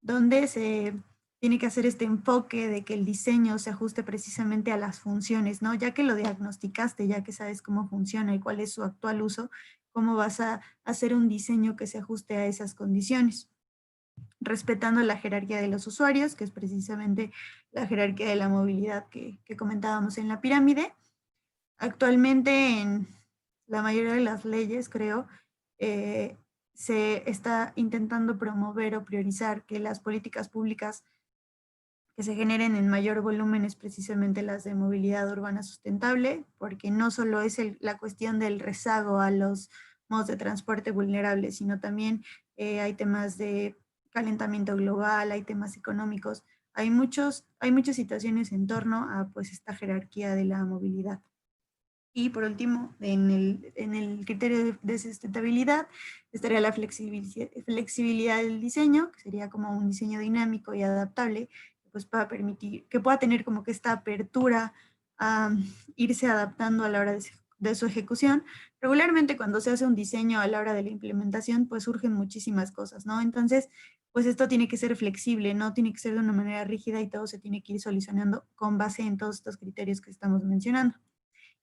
Speaker 2: donde se tiene que hacer este enfoque de que el diseño se ajuste precisamente a las funciones, ¿no? Ya que lo diagnosticaste, ya que sabes cómo funciona y cuál es su actual uso, cómo vas a hacer un diseño que se ajuste a esas condiciones, respetando la jerarquía de los usuarios, que es precisamente la jerarquía de la movilidad que comentábamos en la pirámide. Actualmente en la mayoría de las leyes, creo, se está intentando promover o priorizar que las políticas públicas que se generen en mayor volumen es precisamente las de movilidad urbana sustentable, porque no solo es la cuestión del rezago a los modos de transporte vulnerables, sino también hay temas de calentamiento global, hay temas económicos, hay muchas situaciones en torno a pues esta jerarquía de la movilidad. Y por último, en el criterio de sustentabilidad estaría la flexibilidad del diseño, que sería como un diseño dinámico y adaptable, pues para permitir que pueda tener como que esta apertura a irse adaptando a la hora de su ejecución. Regularmente cuando se hace un diseño a la hora de la implementación, pues surgen muchísimas cosas, ¿no? Entonces, pues esto tiene que ser flexible, no tiene que ser de una manera rígida y todo se tiene que ir solucionando con base en todos estos criterios que estamos mencionando.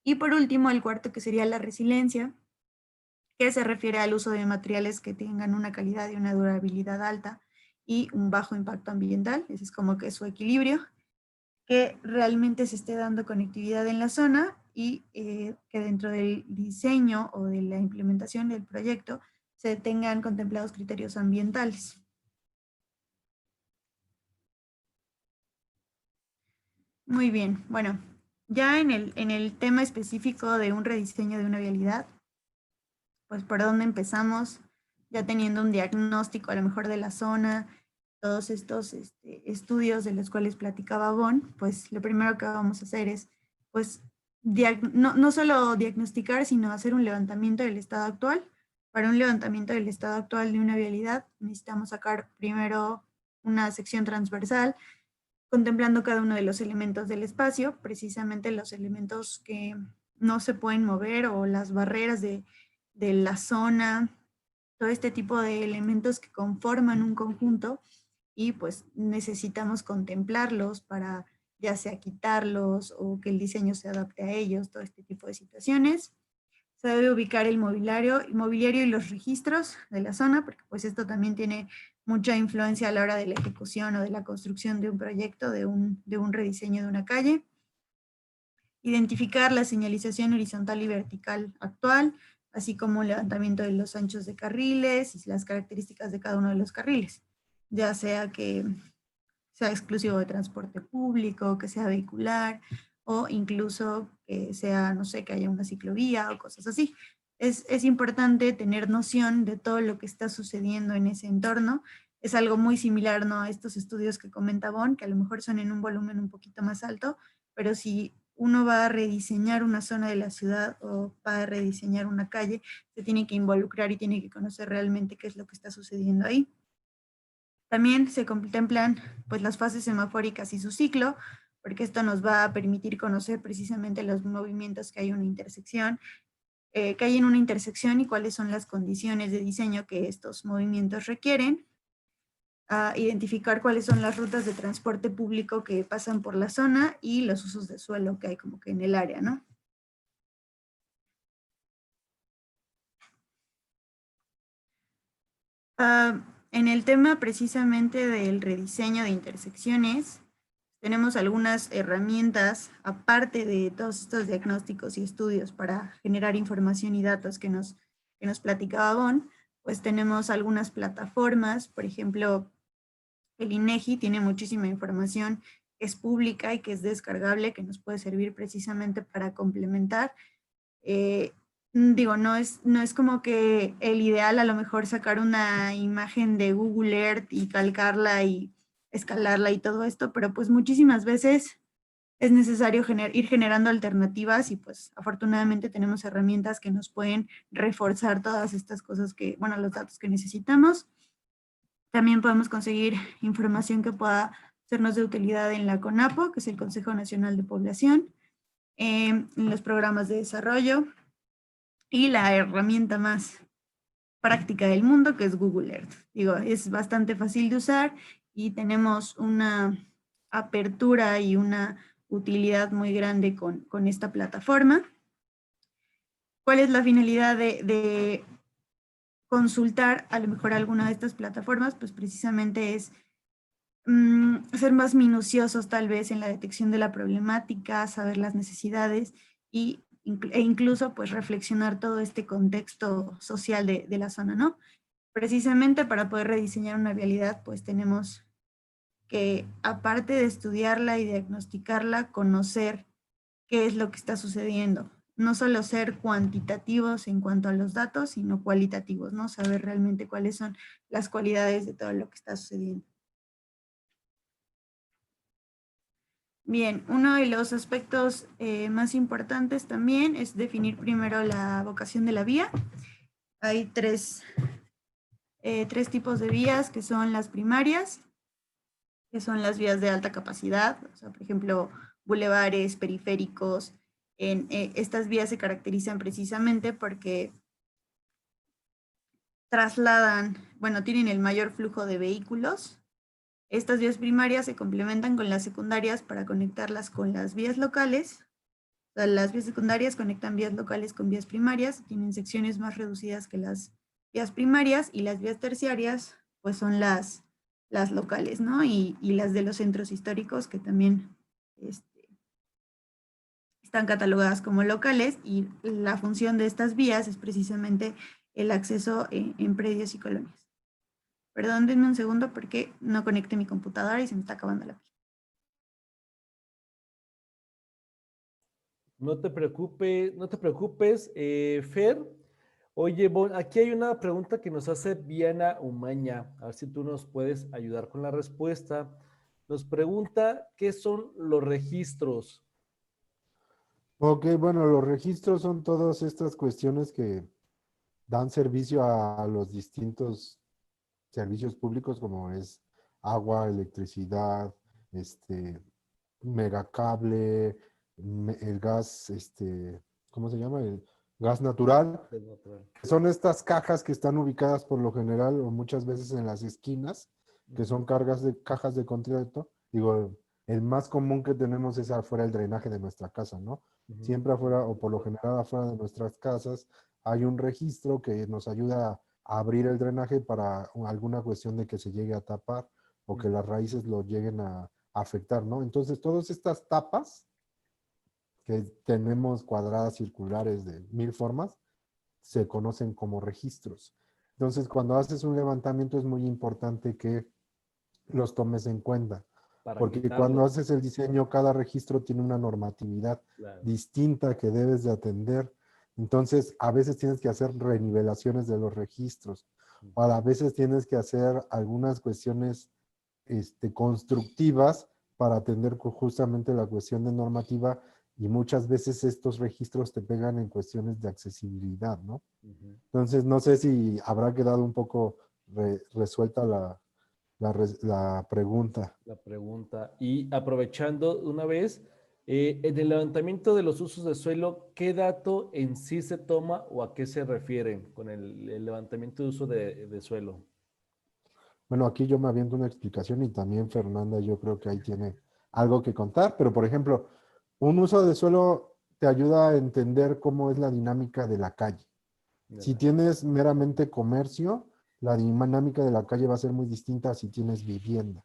Speaker 2: Y por último, el cuarto, que sería la resiliencia, que se refiere al uso de materiales que tengan una calidad y una durabilidad alta y un bajo impacto ambiental. Ese es como que su equilibrio, que realmente se esté dando conectividad en la zona y que dentro del diseño o de la implementación del proyecto se tengan contemplados criterios ambientales. Muy bien, bueno, ya en el tema específico de un rediseño de una vialidad, pues por dónde empezamos, ya teniendo un diagnóstico a lo mejor de la zona, todos estos estudios de los cuales platicaba Bon, pues lo primero que vamos a hacer es, pues, no solo diagnosticar, sino hacer un levantamiento del estado actual. Para un levantamiento del estado actual de una vialidad, necesitamos sacar primero una sección transversal, contemplando cada uno de los elementos del espacio, precisamente los elementos que no se pueden mover o las barreras de la zona, todo este tipo de elementos que conforman un conjunto y pues necesitamos contemplarlos para ya sea quitarlos o que el diseño se adapte a ellos, todo este tipo de situaciones. Se debe ubicar el mobiliario y los registros de la zona, porque pues esto también tiene mucha influencia a la hora de la ejecución o de la construcción de un proyecto, de un rediseño de una calle. Identificar la señalización horizontal y vertical actual, así como el levantamiento de los anchos de carriles y las características de cada uno de los carriles, ya sea que sea exclusivo de transporte público, que sea vehicular, o incluso que sea, no sé, que haya una ciclovía o cosas así. Es importante tener noción de todo lo que está sucediendo en ese entorno. Es algo muy similar, ¿no?, a estos estudios que comenta Bon, que a lo mejor son en un volumen un poquito más alto, pero si uno va a rediseñar una zona de la ciudad o va a rediseñar una calle, se tiene que involucrar y tiene que conocer realmente qué es lo que está sucediendo ahí. También se contemplan pues las fases semafóricas y su ciclo, porque esto nos va a permitir conocer precisamente los movimientos que hay en una intersección, y cuáles son las condiciones de diseño que estos movimientos requieren. Identificar cuáles son las rutas de transporte público que pasan por la zona y los usos de suelo que hay como que en el área, ¿no? En el tema precisamente del rediseño de intersecciones, tenemos algunas herramientas, aparte de todos estos diagnósticos y estudios para generar información y datos que nos platicaba Bon, pues tenemos algunas plataformas, por ejemplo, el INEGI tiene muchísima información que es pública y que es descargable, que nos puede servir precisamente para complementar. Digo, no es como que el ideal a lo mejor sacar una imagen de Google Earth y calcarla y escalarla y todo esto, pero pues muchísimas veces es necesario ir generando alternativas y pues afortunadamente tenemos herramientas que nos pueden reforzar todas estas cosas que, bueno, los datos que necesitamos. También podemos conseguir información que pueda sernos de utilidad en la CONAPO, que es el Consejo Nacional de Población, en los programas de desarrollo y la herramienta más práctica del mundo, que es Google Earth. Digo, es bastante fácil de usar y tenemos una apertura y una utilidad muy grande con esta plataforma. ¿Cuál es la finalidad de consultar a lo mejor alguna de estas plataformas? Pues precisamente es ser más minuciosos tal vez en la detección de la problemática, saber las necesidades e incluso pues reflexionar todo este contexto social de la zona, ¿no? Precisamente para poder rediseñar una vialidad, pues tenemos que, aparte de estudiarla y diagnosticarla, conocer qué es lo que está sucediendo. No solo ser cuantitativos en cuanto a los datos, sino cualitativos, ¿no? Saber realmente cuáles son las cualidades de todo lo que está sucediendo. Bien, uno de los aspectos más importantes también es definir primero la vocación de la vía. Hay tres tipos de vías, que son las primarias, que son las vías de alta capacidad, o sea, por ejemplo, bulevares, periféricos. Estas vías se caracterizan precisamente porque trasladan, bueno, tienen el mayor flujo de vehículos. Estas vías primarias se complementan con las secundarias para conectarlas con las vías locales. O sea, las vías secundarias conectan vías locales con vías primarias, tienen secciones más reducidas que las vías primarias, y las vías terciarias pues son las locales, ¿no? Y las de los centros históricos, que también están catalogadas como locales, y la función de estas vías es precisamente el acceso en predios y colonias. Perdón, denme un segundo porque no conecté mi computadora y se me está acabando la pila.
Speaker 1: No te preocupes, Fer. Oye, Bon, aquí hay una pregunta que nos hace Viana Umaña. A ver si tú nos puedes ayudar con la respuesta. Nos pregunta, ¿qué son los registros?
Speaker 4: Ok, bueno, los registros son todas estas cuestiones que dan servicio a los distintos servicios públicos, como es agua, electricidad, megacable, el gas, ¿cómo se llama? El gas natural. Son estas cajas que están ubicadas por lo general o muchas veces en las esquinas, que son cajas de concreto. Digo, el más común que tenemos es afuera del drenaje de nuestra casa, ¿no? Siempre afuera, o por lo general afuera de nuestras casas, hay un registro que nos ayuda a abrir el drenaje para alguna cuestión de que se llegue a tapar o que las raíces lo lleguen a afectar, ¿no? Entonces, todas estas tapas que tenemos cuadradas, circulares, de 1000 formas, se conocen como registros. Entonces, cuando haces un levantamiento es muy importante que los tomes en cuenta, porque cuando haces el diseño, cada registro tiene una normatividad distinta que debes de atender. Entonces, a veces tienes que hacer renivelaciones de los registros, o a veces tienes que hacer algunas cuestiones constructivas para atender justamente la cuestión de normativa, y muchas veces estos registros te pegan en cuestiones de accesibilidad, ¿no? Entonces, no sé si habrá quedado un poco resuelta la pregunta.
Speaker 1: La pregunta. Y aprovechando una vez, en el levantamiento de los usos de suelo, ¿qué dato en sí se toma o a qué se refiere con el levantamiento de uso de suelo?
Speaker 4: Bueno, aquí yo me aviento una explicación y también Fernanda, yo creo que ahí tiene algo que contar, pero por ejemplo, un uso de suelo te ayuda a entender cómo es la dinámica de la calle. Si tienes meramente comercio, la dinámica de la calle va a ser muy distinta a si tienes vivienda.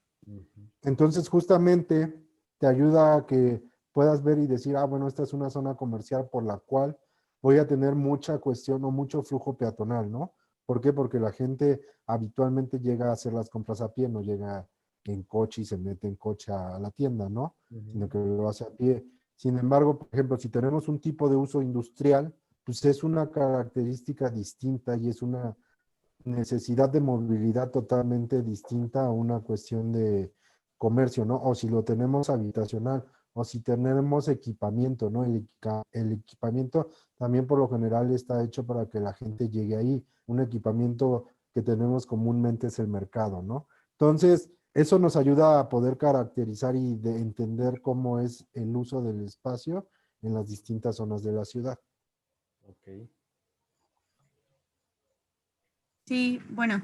Speaker 4: Entonces, justamente te ayuda a que puedas ver y decir, ah, bueno, esta es una zona comercial por la cual voy a tener mucha cuestión o mucho flujo peatonal, ¿no? ¿Por qué? Porque la gente habitualmente llega a hacer las compras a pie, no llega en coche y se mete en coche a la tienda, ¿no? Sino que lo hace a pie. Sin embargo, por ejemplo, si tenemos un tipo de uso industrial, pues es una característica distinta y es una necesidad de movilidad totalmente distinta a una cuestión de comercio, ¿no? O si lo tenemos habitacional, o si tenemos equipamiento, ¿no? El equipamiento también por lo general está hecho para que la gente llegue ahí. Un equipamiento que tenemos comúnmente es el mercado, ¿no? Entonces, eso nos ayuda a poder caracterizar y de entender cómo es el uso del espacio en las distintas zonas de la ciudad.
Speaker 1: Ok.
Speaker 2: Sí, bueno,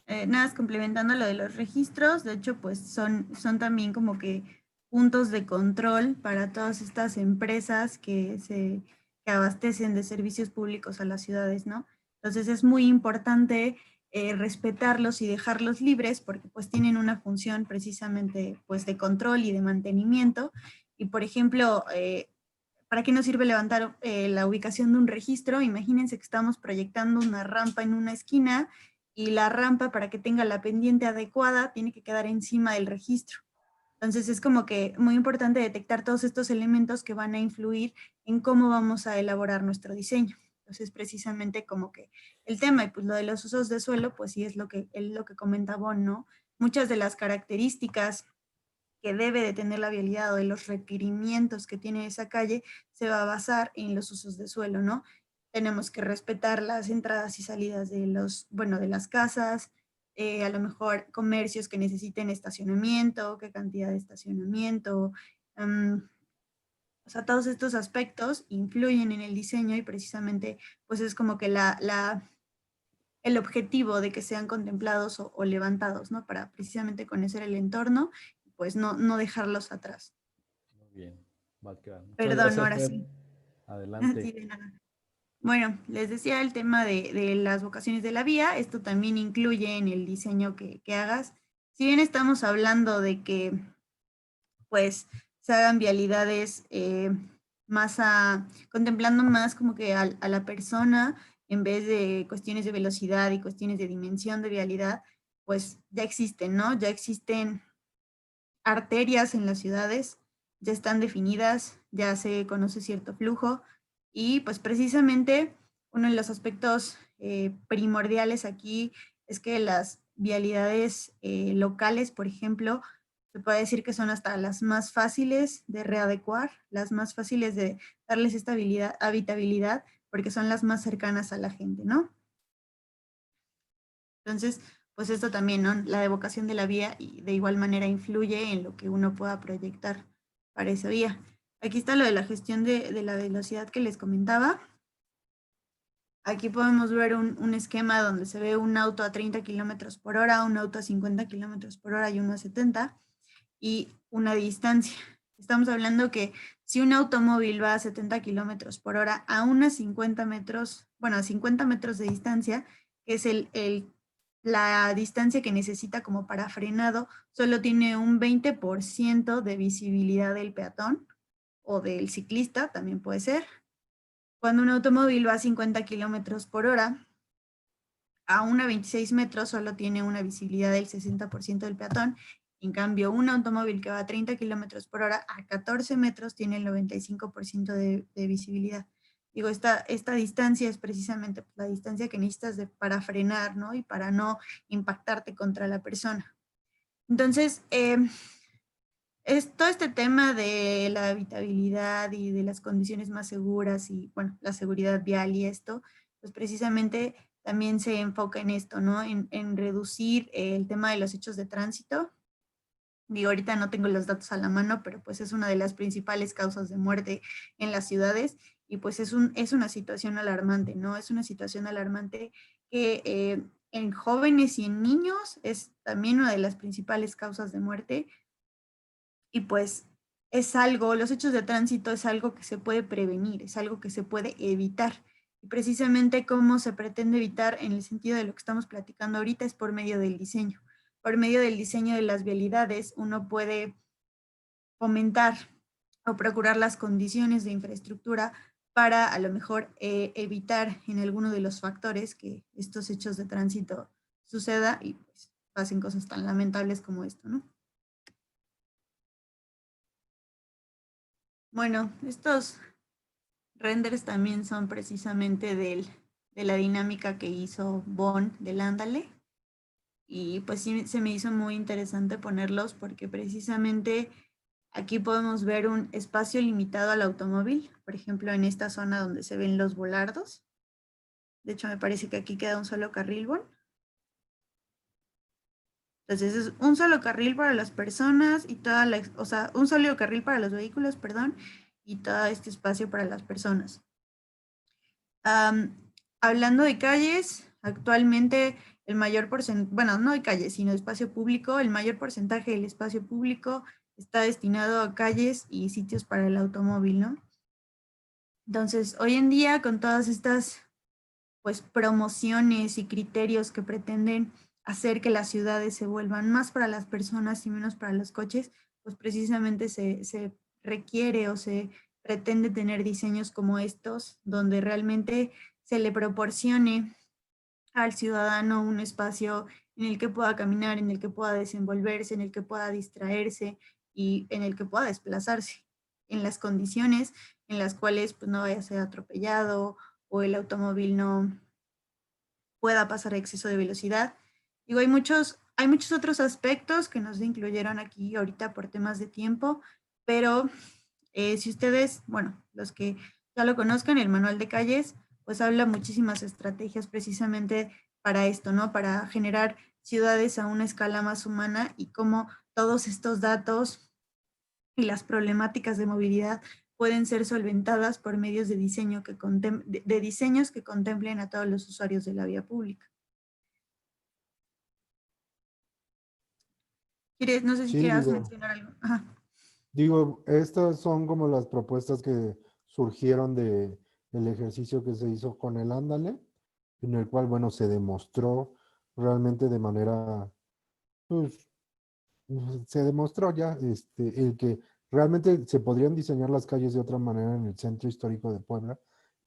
Speaker 2: nada más complementando lo de los registros, de hecho, pues son también como que puntos de control para todas estas empresas que abastecen de servicios públicos a las ciudades, ¿no? Entonces es muy importante respetarlos y dejarlos libres porque pues tienen una función precisamente pues de control y de mantenimiento. Y por ejemplo, ¿para qué nos sirve levantar la ubicación de un registro? Imagínense que estamos proyectando una rampa en una esquina y la rampa, para que tenga la pendiente adecuada, tiene que quedar encima del registro. Entonces es como que muy importante detectar todos estos elementos que van a influir en cómo vamos a elaborar nuestro diseño. Entonces precisamente como que el tema, y pues lo de los usos de suelo, pues sí es lo que comenta Bon, ¿no? Muchas de las características que debe de tener la vialidad o de los requerimientos que tiene esa calle se va a basar en los usos de suelo, ¿no? Tenemos que respetar las entradas y salidas de de las casas, a lo mejor comercios que necesiten estacionamiento, qué cantidad de estacionamiento, o sea, todos estos aspectos influyen en el diseño y precisamente pues es como que el objetivo de que sean contemplados o levantados, ¿no? Para precisamente conocer el entorno, pues no dejarlos atrás.
Speaker 1: Muy bien. Va que va. Muchas
Speaker 2: Perdón,
Speaker 1: gracias,
Speaker 2: ahora
Speaker 1: Fer.
Speaker 2: sí.
Speaker 1: Adelante.
Speaker 2: Sí, de nada. Bueno, les decía el tema de las vocaciones de la vía, esto también incluye en el diseño que hagas. Si bien estamos hablando de que pues se hagan vialidades contemplando más como que a la persona en vez de cuestiones de velocidad y cuestiones de dimensión de vialidad, pues ya existen, ¿no? Ya existen arterias en las ciudades, ya están definidas, ya se conoce cierto flujo y pues precisamente uno de los aspectos primordiales aquí es que las vialidades locales, por ejemplo, se puede decir que son hasta las más fáciles de readecuar, las más fáciles de darles estabilidad, habitabilidad, porque son las más cercanas a la gente, ¿no? Entonces, pues esto también, ¿no? La evocación de la vía y de igual manera influye en lo que uno pueda proyectar para esa vía. Aquí está lo de la gestión de la velocidad que les comentaba. Aquí podemos ver un esquema donde se ve un auto a 30 kilómetros por hora, un auto a 50 kilómetros por hora y uno a 70, y una distancia. Estamos hablando que si un automóvil va a 70 kilómetros por hora a unos 50 metros, bueno, a 50 metros de distancia, que es la distancia que necesita como para frenado, solo tiene un 20% de visibilidad del peatón o del ciclista, también puede ser. Cuando un automóvil va a 50 kilómetros por hora, a una 26 metros solo tiene una visibilidad del 60% del peatón. En cambio, un automóvil que va a 30 kilómetros por hora a 14 metros tiene el 95% de visibilidad. Digo, esta distancia es precisamente la distancia que necesitas para frenar, ¿no? Y para no impactarte contra la persona. Entonces, es todo este tema de la habitabilidad y de las condiciones más seguras y, bueno, la seguridad vial y esto, pues precisamente también se enfoca en esto, ¿no? En reducir el tema de los hechos de tránsito. Digo, ahorita no tengo los datos a la mano, pero pues es una de las principales causas de muerte en las ciudades y pues es una situación alarmante, ¿no? Es una situación alarmante que en jóvenes y en niños es también una de las principales causas de muerte y pues los hechos de tránsito es algo que se puede prevenir, es algo que se puede evitar. Y precisamente cómo se pretende evitar en el sentido de lo que estamos platicando ahorita es por medio del diseño. Por medio del diseño de las vialidades uno puede fomentar o procurar las condiciones de infraestructura para a lo mejor evitar en alguno de los factores que estos hechos de tránsito suceda y pues pasen cosas tan lamentables como esto, ¿no? Bueno, estos renders también son precisamente de la dinámica que hizo Bon del Ándale. Y pues sí, se me hizo muy interesante ponerlos porque precisamente aquí podemos ver un espacio limitado al automóvil, por ejemplo, en esta zona donde se ven los volardos. De hecho, me parece que aquí queda un solo carril, Bon. Entonces es un solo carril para las personas y o sea, un solo carril para los vehículos, perdón, y todo este espacio para las personas. Hablando de calles, actualmente el mayor porcentaje, bueno, no de calles, sino de espacio público, el mayor porcentaje del espacio público está destinado a calles y sitios para el automóvil, ¿no? Entonces, hoy en día, con todas estas pues promociones y criterios que pretenden hacer que las ciudades se vuelvan más para las personas y menos para los coches, pues precisamente se requiere o se pretende tener diseños como estos, donde realmente se le proporcione al ciudadano un espacio en el que pueda caminar, en el que pueda desenvolverse, en el que pueda distraerse y en el que pueda desplazarse, en las condiciones en las cuales pues, no vaya a ser atropellado o el automóvil no pueda pasar a exceso de velocidad. Digo, hay muchos otros aspectos que no se incluyeron aquí ahorita por temas de tiempo, pero si ustedes, bueno, los que ya lo conozcan, el manual de calles, pues habla muchísimas estrategias precisamente para esto, ¿no? Para generar ciudades a una escala más humana y cómo todos estos datos y las problemáticas de movilidad pueden ser solventadas por medios de diseño de diseños que contemplen a todos los usuarios de la vía pública. No sé si
Speaker 4: Sí,
Speaker 2: quieras
Speaker 4: digo,
Speaker 2: mencionar algo. Ajá.
Speaker 4: estas son como las propuestas que surgieron del ejercicio que se hizo con el Ándale, en el cual, bueno, se demostró realmente de manera, pues, se demostró ya el que realmente se podrían diseñar las calles de otra manera en el centro histórico de Puebla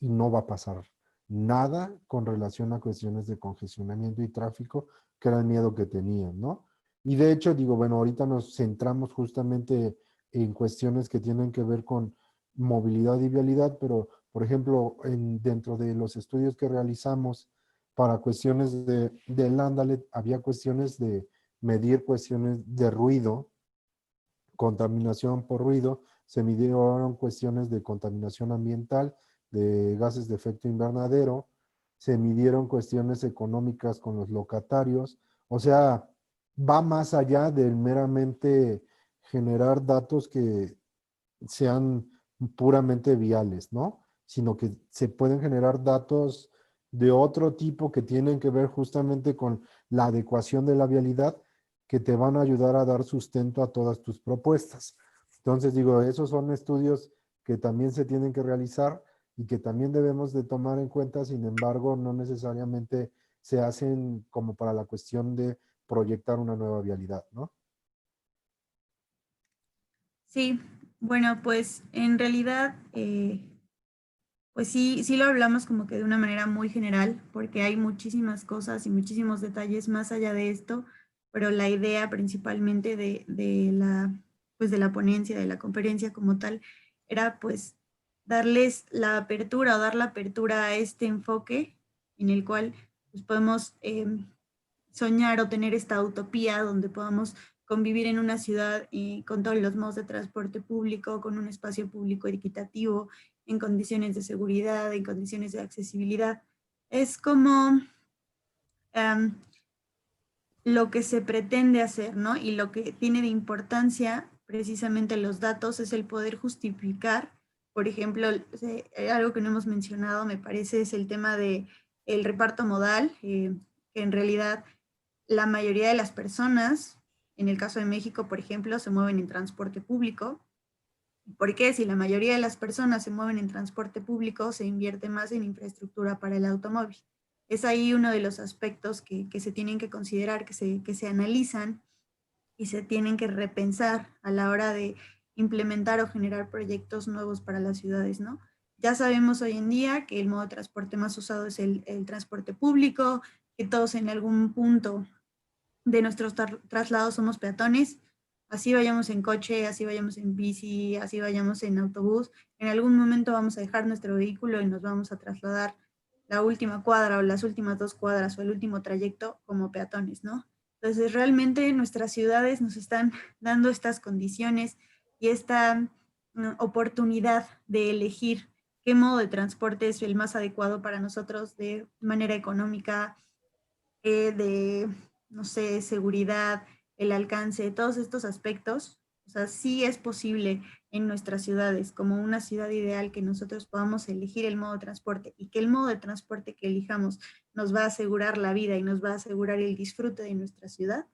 Speaker 4: y no va a pasar nada con relación a cuestiones de congestionamiento y tráfico, que era el miedo que tenían, ¿no? Y de hecho, digo, bueno, ahorita nos centramos justamente en cuestiones que tienen que ver con movilidad y vialidad, pero, por ejemplo, dentro de los estudios que realizamos para cuestiones del Ándale, había cuestiones de medir cuestiones de ruido, contaminación por ruido, se midieron cuestiones de contaminación ambiental, de gases de efecto invernadero, se midieron cuestiones económicas con los locatarios, o sea, va más allá del meramente generar datos que sean puramente viales, ¿no? Sino que se pueden generar datos de otro tipo que tienen que ver justamente con la adecuación de la vialidad que te van a ayudar a dar sustento a todas tus propuestas. Entonces, digo, esos son estudios que también se tienen que realizar y que también debemos de tomar en cuenta, sin embargo, no necesariamente se hacen como para la cuestión de proyectar una nueva vialidad, ¿no?
Speaker 2: Sí, bueno, pues en realidad, pues sí, sí lo hablamos como que de una manera muy general, porque hay muchísimas cosas y muchísimos detalles más allá de esto, pero la idea principalmente pues de la ponencia, de la conferencia como tal, era pues darles la apertura o dar la apertura a este enfoque en el cual pues, podemos soñar o tener esta utopía donde podamos convivir en una ciudad con todos los modos de transporte público, con un espacio público equitativo, en condiciones de seguridad, en condiciones de accesibilidad. Es como lo que se pretende hacer, ¿no? Y lo que tiene de importancia precisamente los datos es el poder justificar, por ejemplo, algo que no hemos mencionado, me parece, es el tema de el reparto modal, que en realidad la mayoría de las personas, en el caso de México, por ejemplo, se mueven en transporte público. ¿Por qué? Si la mayoría de las personas se mueven en transporte público, se invierte más en infraestructura para el automóvil. Es ahí uno de los aspectos que se tienen que considerar, que se analizan y se tienen que repensar a la hora de implementar o generar proyectos nuevos para las ciudades, ¿no? Ya sabemos hoy en día que el modo de transporte más usado es el transporte público, que todos en algún punto de nuestros traslados somos peatones, así vayamos en coche, así vayamos en bici, así vayamos en autobús, en algún momento vamos a dejar nuestro vehículo y nos vamos a trasladar la última cuadra o las últimas 2 cuadras o el último trayecto como peatones, ¿no? Entonces realmente nuestras ciudades nos están dando estas condiciones y esta oportunidad de elegir qué modo de transporte es el más adecuado para nosotros de manera económica, de, no sé, seguridad, el alcance, todos estos aspectos, o sea, sí es posible en nuestras ciudades, como una ciudad ideal, que nosotros podamos elegir el modo de transporte y que el modo de transporte que elijamos nos va a asegurar la vida y nos va a asegurar el disfrute de nuestra ciudad.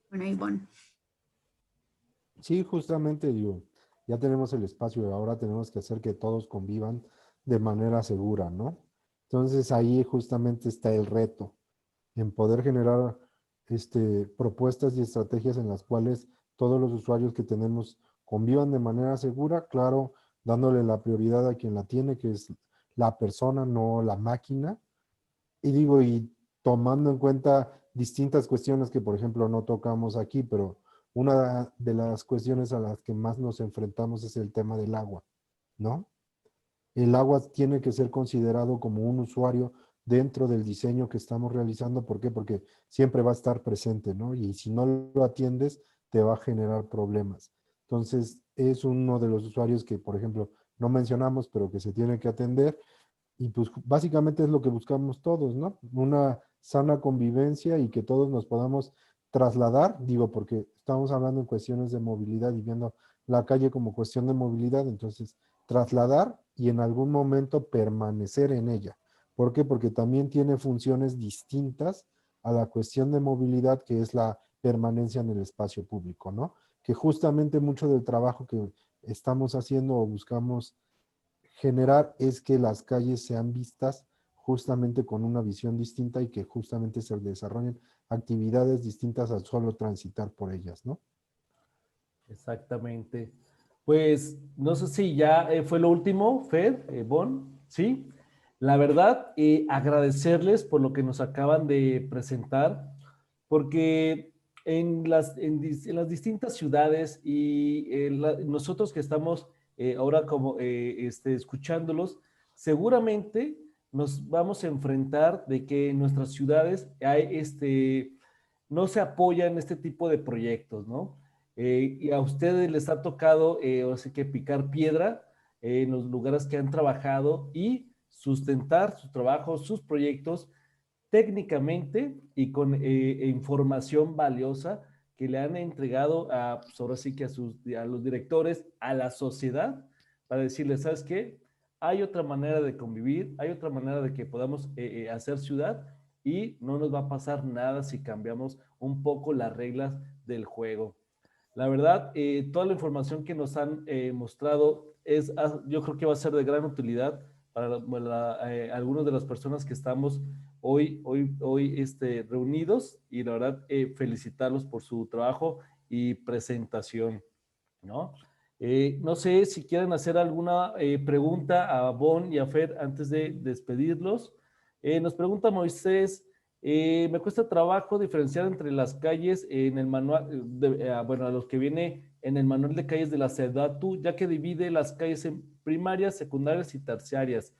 Speaker 2: Bueno, ahí bueno.
Speaker 4: Sí, justamente digo, ya tenemos el espacio y ahora tenemos que hacer que todos convivan de manera segura, ¿no? Entonces ahí justamente está el reto, en poder generar propuestas y estrategias en las cuales todos los usuarios que tenemos convivan de manera segura, claro, dándole la prioridad a quien la tiene, que es la persona, no la máquina. Y digo, y tomando en cuenta distintas cuestiones que, por ejemplo, no tocamos aquí, pero una de las cuestiones a las que más nos enfrentamos es el tema del agua, ¿no? El agua tiene que ser considerado como un usuario dentro del diseño que estamos realizando. ¿Por qué? Porque siempre va a estar presente, ¿no? Y si no lo atiendes, te va a generar problemas. Entonces, es uno de los usuarios que, por ejemplo, no mencionamos, pero que se tiene que atender. Y pues básicamente es lo que buscamos todos, ¿no? Una sana convivencia y que todos nos podamos trasladar, digo, porque estamos hablando en cuestiones de movilidad y viendo la calle como cuestión de movilidad, entonces trasladar y en algún momento permanecer en ella. ¿Por qué? Porque también tiene funciones distintas a la cuestión de movilidad, que es la permanencia en el espacio público, ¿no? Que justamente mucho del trabajo que estamos haciendo o buscamos generar es que las calles sean vistas justamente con una visión distinta y que justamente se desarrollen actividades distintas al solo transitar por ellas, ¿no?
Speaker 1: Exactamente. Pues no sé si ya fue lo último, Fer, Bon, ¿sí? La verdad, agradecerles por lo que nos acaban de presentar, porque en las distintas ciudades y nosotros que estamos ahora como escuchándolos, seguramente nos vamos a enfrentar de que en nuestras ciudades hay no se apoyan este tipo de proyectos, ¿no? Y a ustedes les ha tocado, ahora sí que picar piedra en los lugares que han trabajado y sustentar su trabajo, sus proyectos técnicamente y con información valiosa que le han entregado a, pues ahora sí que a los directores, a la sociedad, para decirles, ¿sabes qué? Hay otra manera de convivir, hay otra manera de que podamos hacer ciudad y no nos va a pasar nada si cambiamos un poco las reglas del juego. La verdad, toda la información que nos han mostrado yo creo que va a ser de gran utilidad para algunas de las personas que estamos hoy reunidos y la verdad, felicitarlos por su trabajo y presentación, ¿no? No sé si quieren hacer alguna pregunta a Bon y a Fer antes de despedirlos. Nos pregunta Moisés, me cuesta trabajo diferenciar entre las calles en el manual, bueno, a los que viene en el manual de calles de la SEDATU, ya que divide las calles en primarias, secundarias y terciarias,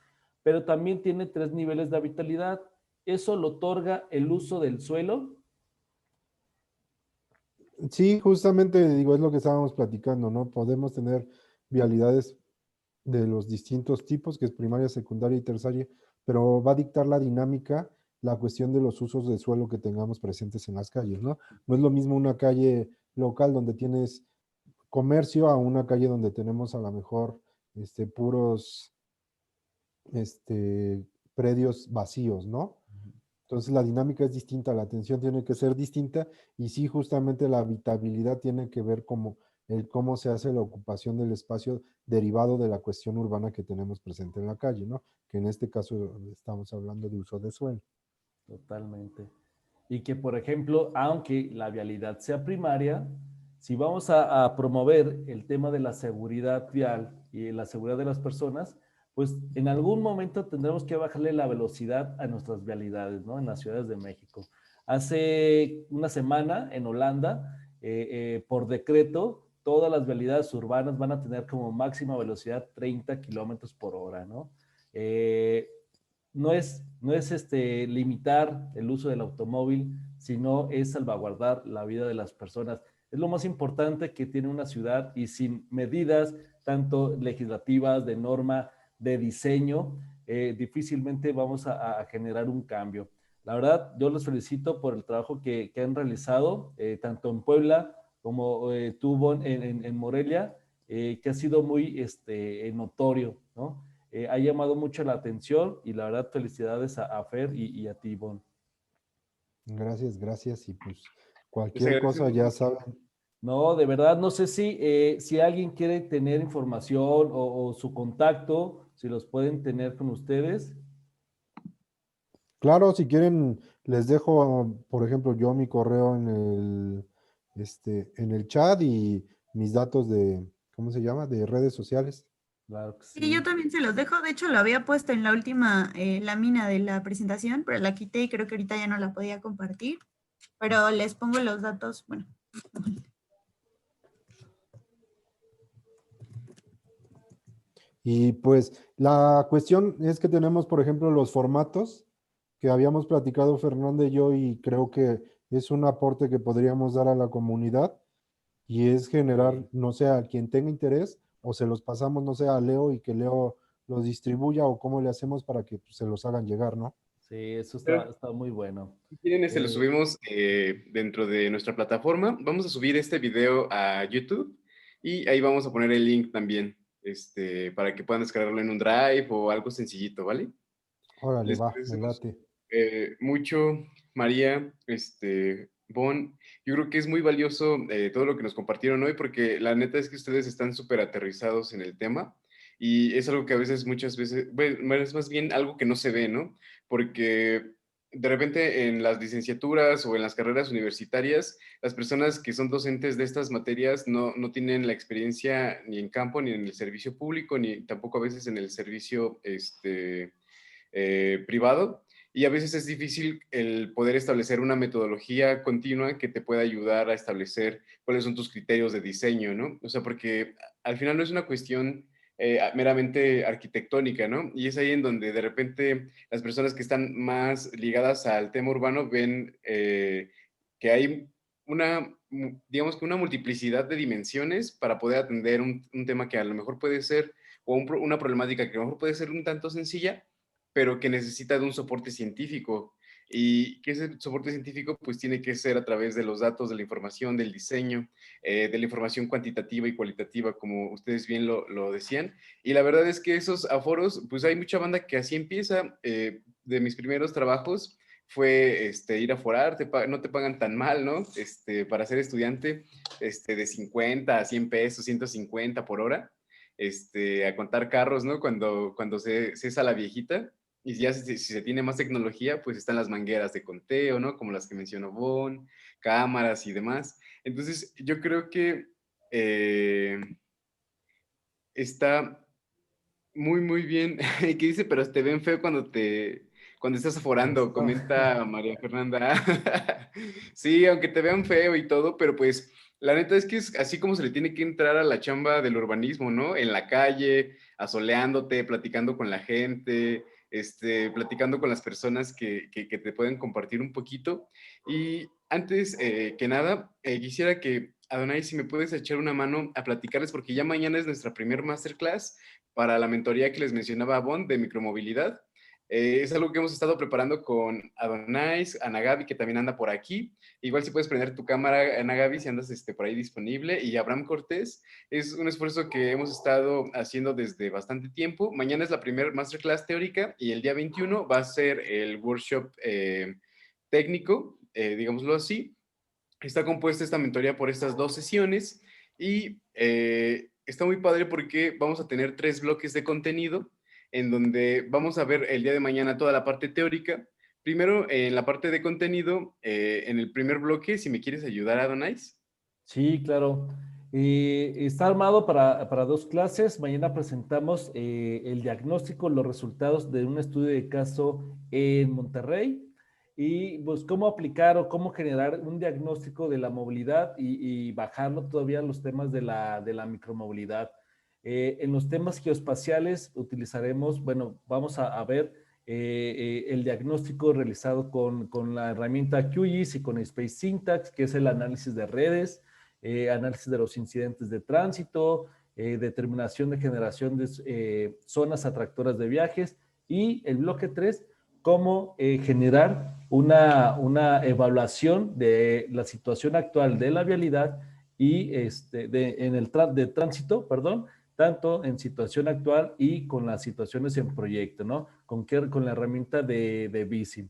Speaker 1: pero también tiene 3 niveles de habitabilidad. ¿Eso lo otorga el uso del suelo?
Speaker 4: Sí, justamente digo, es lo que estábamos platicando, ¿no? Podemos tener vialidades de los distintos tipos, que es primaria, secundaria y terciaria, pero va a dictar la dinámica, la cuestión de los usos de suelo que tengamos presentes en las calles, ¿no? No es lo mismo una calle local donde tienes comercio a una calle donde tenemos a lo mejor puros predios vacíos, ¿no? Entonces la dinámica es distinta, la atención tiene que ser distinta y sí, justamente la habitabilidad tiene que ver como el cómo se hace la ocupación del espacio derivado de la cuestión urbana que tenemos presente en la calle, ¿no? Que en este caso estamos hablando de uso de suelo.
Speaker 1: Totalmente. Y que, por ejemplo, aunque la vialidad sea primaria, si vamos a promover el tema de la seguridad vial y la seguridad de las personas, pues en algún momento tendremos que bajarle la velocidad a nuestras vialidades, ¿no? En las ciudades de México. Hace una semana en Holanda, por decreto, todas las vialidades urbanas van a tener como máxima velocidad 30 kilómetros por hora, ¿no? No es limitar el uso del automóvil, sino es salvaguardar la vida de las personas. Es lo más importante que tiene una ciudad y sin medidas tanto legislativas, de norma, de diseño, difícilmente vamos a generar un cambio. La verdad, yo los felicito por el trabajo que han realizado, tanto en Puebla como tuvo en Morelia, que ha sido muy notorio, ¿no? Ha llamado mucho la atención y la verdad, felicidades a Fer y a ti, Ivonne.
Speaker 4: Gracias, gracias. Y pues
Speaker 3: Les
Speaker 4: cualquier cosa
Speaker 3: agradecemos
Speaker 4: ya
Speaker 3: mucho.
Speaker 4: saben.
Speaker 1: No, de verdad, no sé si alguien quiere tener información o su contacto, si los pueden tener con ustedes.
Speaker 4: Claro, si quieren, les dejo, por ejemplo, yo mi correo en el chat y mis datos de, ¿cómo se llama? De redes sociales.
Speaker 1: Claro que
Speaker 2: Sí, yo
Speaker 1: sí.
Speaker 2: también se los dejo. De hecho, lo había puesto en la última lámina de la presentación, pero la quité y creo que ahorita ya no la podía compartir. Pero les pongo los datos. Bueno,
Speaker 4: Y pues la cuestión es que tenemos, por ejemplo, los formatos que habíamos platicado Fernanda y yo, y creo que es un aporte que podríamos dar a la comunidad, y es generar,
Speaker 1: Sí,
Speaker 4: no sé, a quien tenga interés, o se los pasamos, no sé, a Leo y que Leo los distribuya, o cómo le hacemos para que pues, se los hagan llegar, ¿no?
Speaker 1: sí, eso
Speaker 3: Claro.
Speaker 1: está muy bueno.
Speaker 3: Si quieren, lo
Speaker 1: Eh,
Speaker 3: subimos dentro de nuestra plataforma. Vamos a subir este video a YouTube y ahí vamos a poner el link también, para que puedan descargarlo en un Drive o algo sencillito, ¿vale?
Speaker 4: Órale,
Speaker 3: Les
Speaker 4: va, me
Speaker 3: agradecemos
Speaker 4: late.
Speaker 3: mucho, María, Bon. Yo creo que es muy valioso todo lo que nos compartieron hoy, porque la neta es que ustedes están súper aterrizados en el tema y es algo que a veces, muchas veces, bueno, es más bien algo que no se ve, ¿no? Porque de repente en las licenciaturas o en las carreras universitarias, las personas que son docentes de estas materias no tienen la experiencia ni en campo, ni en el servicio público, ni tampoco a veces en el servicio, privado, y a veces es difícil el poder establecer una metodología continua que te pueda ayudar a establecer cuáles son tus criterios de diseño, ¿no? O sea, porque al final no es una cuestión meramente arquitectónica, ¿no? Y es ahí en donde de repente las personas que están más ligadas al tema urbano ven que hay digamos que una multiplicidad de dimensiones para poder atender un tema que a lo mejor puede ser, o una problemática que a lo mejor puede ser un tanto sencilla, pero que necesita de un soporte científico, y que ese soporte científico pues tiene que ser a través de los datos, de la información, del diseño, de la información cuantitativa y cualitativa, como ustedes bien lo decían. Y la verdad es que esos aforos, pues hay mucha banda que así empieza. De mis primeros trabajos fue ir a forar, no te pagan tan mal, ¿no? Para ser estudiante, de 50 a 100 pesos, 150 por hora, a contar carros, ¿no? Cuando se cesa la viejita. Y ya si se tiene más tecnología, pues están las mangueras de conteo, ¿no? Como las que mencionó Bon, cámaras y demás. Entonces, yo creo que está muy, muy bien. ¿Qué dice? Pero te ven feo cuando estás aforando, comenta María Fernanda. Sí, aunque te vean feo y todo, pero pues la neta es que es así como se le tiene que entrar a la chamba del urbanismo, ¿no? En la calle, asoleándote, platicando con la gente, platicando con las personas que te pueden compartir un poquito. Y antes que nada, quisiera que, Adonai, si me puedes echar una mano a platicarles, porque ya mañana es nuestra primer masterclass para la mentoría que les mencionaba Bon de micromovilidad. Es algo que hemos estado preparando con Adonais, Ana Gaby, que también anda por aquí. Igual si puedes prender tu cámara, Ana Gaby, si andas por ahí disponible. Y Abraham Cortés. Es un esfuerzo que hemos estado haciendo desde bastante tiempo. Mañana es la primera masterclass teórica y el día 21 va a ser el workshop técnico, digámoslo así. Está compuesta esta mentoría por estas 2 sesiones y está muy padre porque vamos a tener 3 bloques de contenido en donde vamos a ver el día de mañana toda la parte teórica. Primero, en la parte de contenido, en el primer bloque, si me quieres ayudar, Adonais.
Speaker 1: Sí, claro. Está armado para 2 clases. Mañana presentamos el diagnóstico, los resultados de un estudio de caso en Monterrey y pues cómo aplicar o cómo generar un diagnóstico de la movilidad y bajarlo todavía a los temas de la micromovilidad. En los temas geoespaciales utilizaremos, bueno, vamos a ver el diagnóstico realizado con la herramienta QGIS y con Space Syntax, que es el análisis de redes, análisis de los incidentes de tránsito, determinación de generación de zonas atractoras de viajes, y el bloque 3 cómo generar una evaluación de la situación actual de la vialidad y de tránsito, perdón, tanto en situación actual y con las situaciones en proyecto, ¿no? Con la herramienta de BICIM.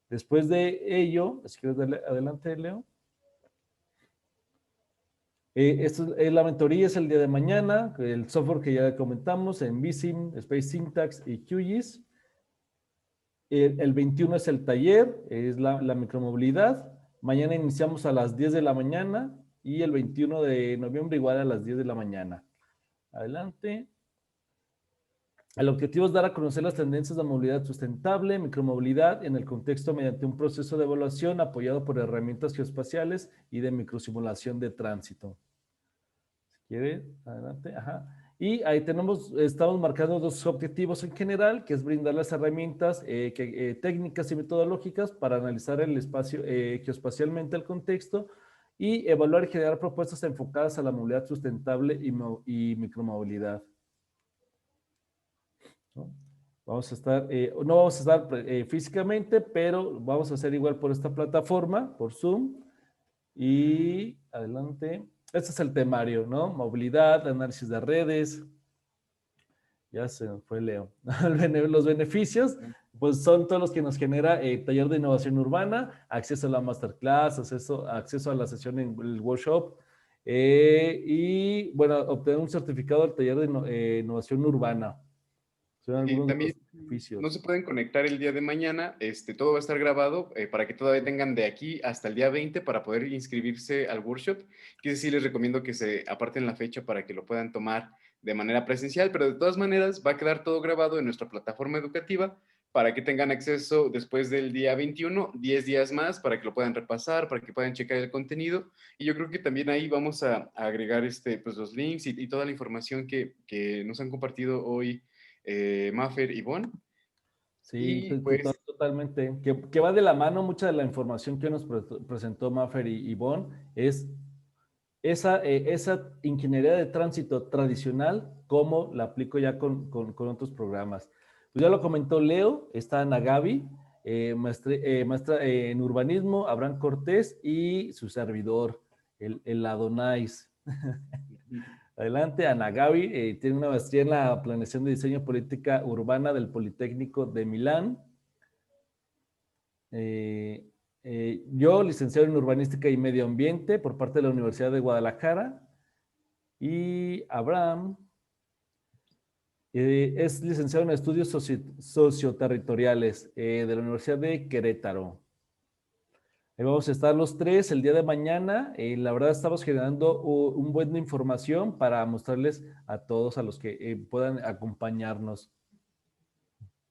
Speaker 1: Después de ello, si quieres darle adelante, Leo. La mentoría es el día de mañana, el software que ya comentamos en BICIM, Space Syntax y QGIS. El 21 es el taller, es la micromovilidad. Mañana iniciamos a las 10 de la mañana y el 21 de noviembre igual a las 10 de la mañana. Adelante. El objetivo es dar a conocer las tendencias de movilidad sustentable, micromovilidad en el contexto mediante un proceso de evaluación apoyado por herramientas geoespaciales y de microsimulación de tránsito. Si quiere, adelante. Ajá. Y ahí estamos marcando dos objetivos en general, que es brindar las herramientas técnicas y metodológicas para analizar el espacio geoespacialmente el contexto y evaluar y generar propuestas enfocadas a la movilidad sustentable y micromovilidad. ¿No? Vamos a estar, no vamos a estar físicamente, pero vamos a hacer igual por esta plataforma, por Zoom. Y adelante. Este es el temario, ¿no? Movilidad, análisis de redes. Ya se fue Leo. Los beneficios, pues son todos los que nos genera taller de innovación urbana, acceso a la masterclass, acceso a la sesión en el workshop, y bueno, obtener un certificado del taller de innovación urbana. Son
Speaker 3: Y
Speaker 1: algunos de
Speaker 3: también
Speaker 1: los beneficios.
Speaker 3: no se pueden conectar el día de mañana, todo va a estar grabado para que todavía tengan de aquí hasta el día 20 para poder inscribirse al workshop, que sí les recomiendo que se aparten la fecha para que lo puedan tomar de manera presencial, pero de todas maneras va a quedar todo grabado en nuestra plataforma educativa para que tengan acceso después del día 21, 10 días más, para que lo puedan repasar, para que puedan checar el contenido. Y yo creo que también ahí vamos a agregar pues los links y toda la información que nos han compartido hoy Maffer y Bon.
Speaker 1: Sí,
Speaker 3: Y pues
Speaker 1: totalmente. Que va de la mano mucha de la información que nos presentó Maffer y Bon, es esa ingeniería de tránsito tradicional, cómo la aplico ya con otros programas. Pues ya lo comentó Leo, está Ana Gaby, maestra en urbanismo, Abraham Cortés y su servidor, el Adonais. Adelante, Ana Gaby tiene una maestría en la planeación de diseño política urbana del Politécnico de Milán. Yo, licenciado en urbanística y medio ambiente por parte de la Universidad de Guadalajara. Y Abraham es licenciado en estudios socioterritoriales de la Universidad de Querétaro. Ahí vamos a estar los tres el día de mañana. La verdad estamos generando un buen de información para mostrarles a todos a los que puedan acompañarnos.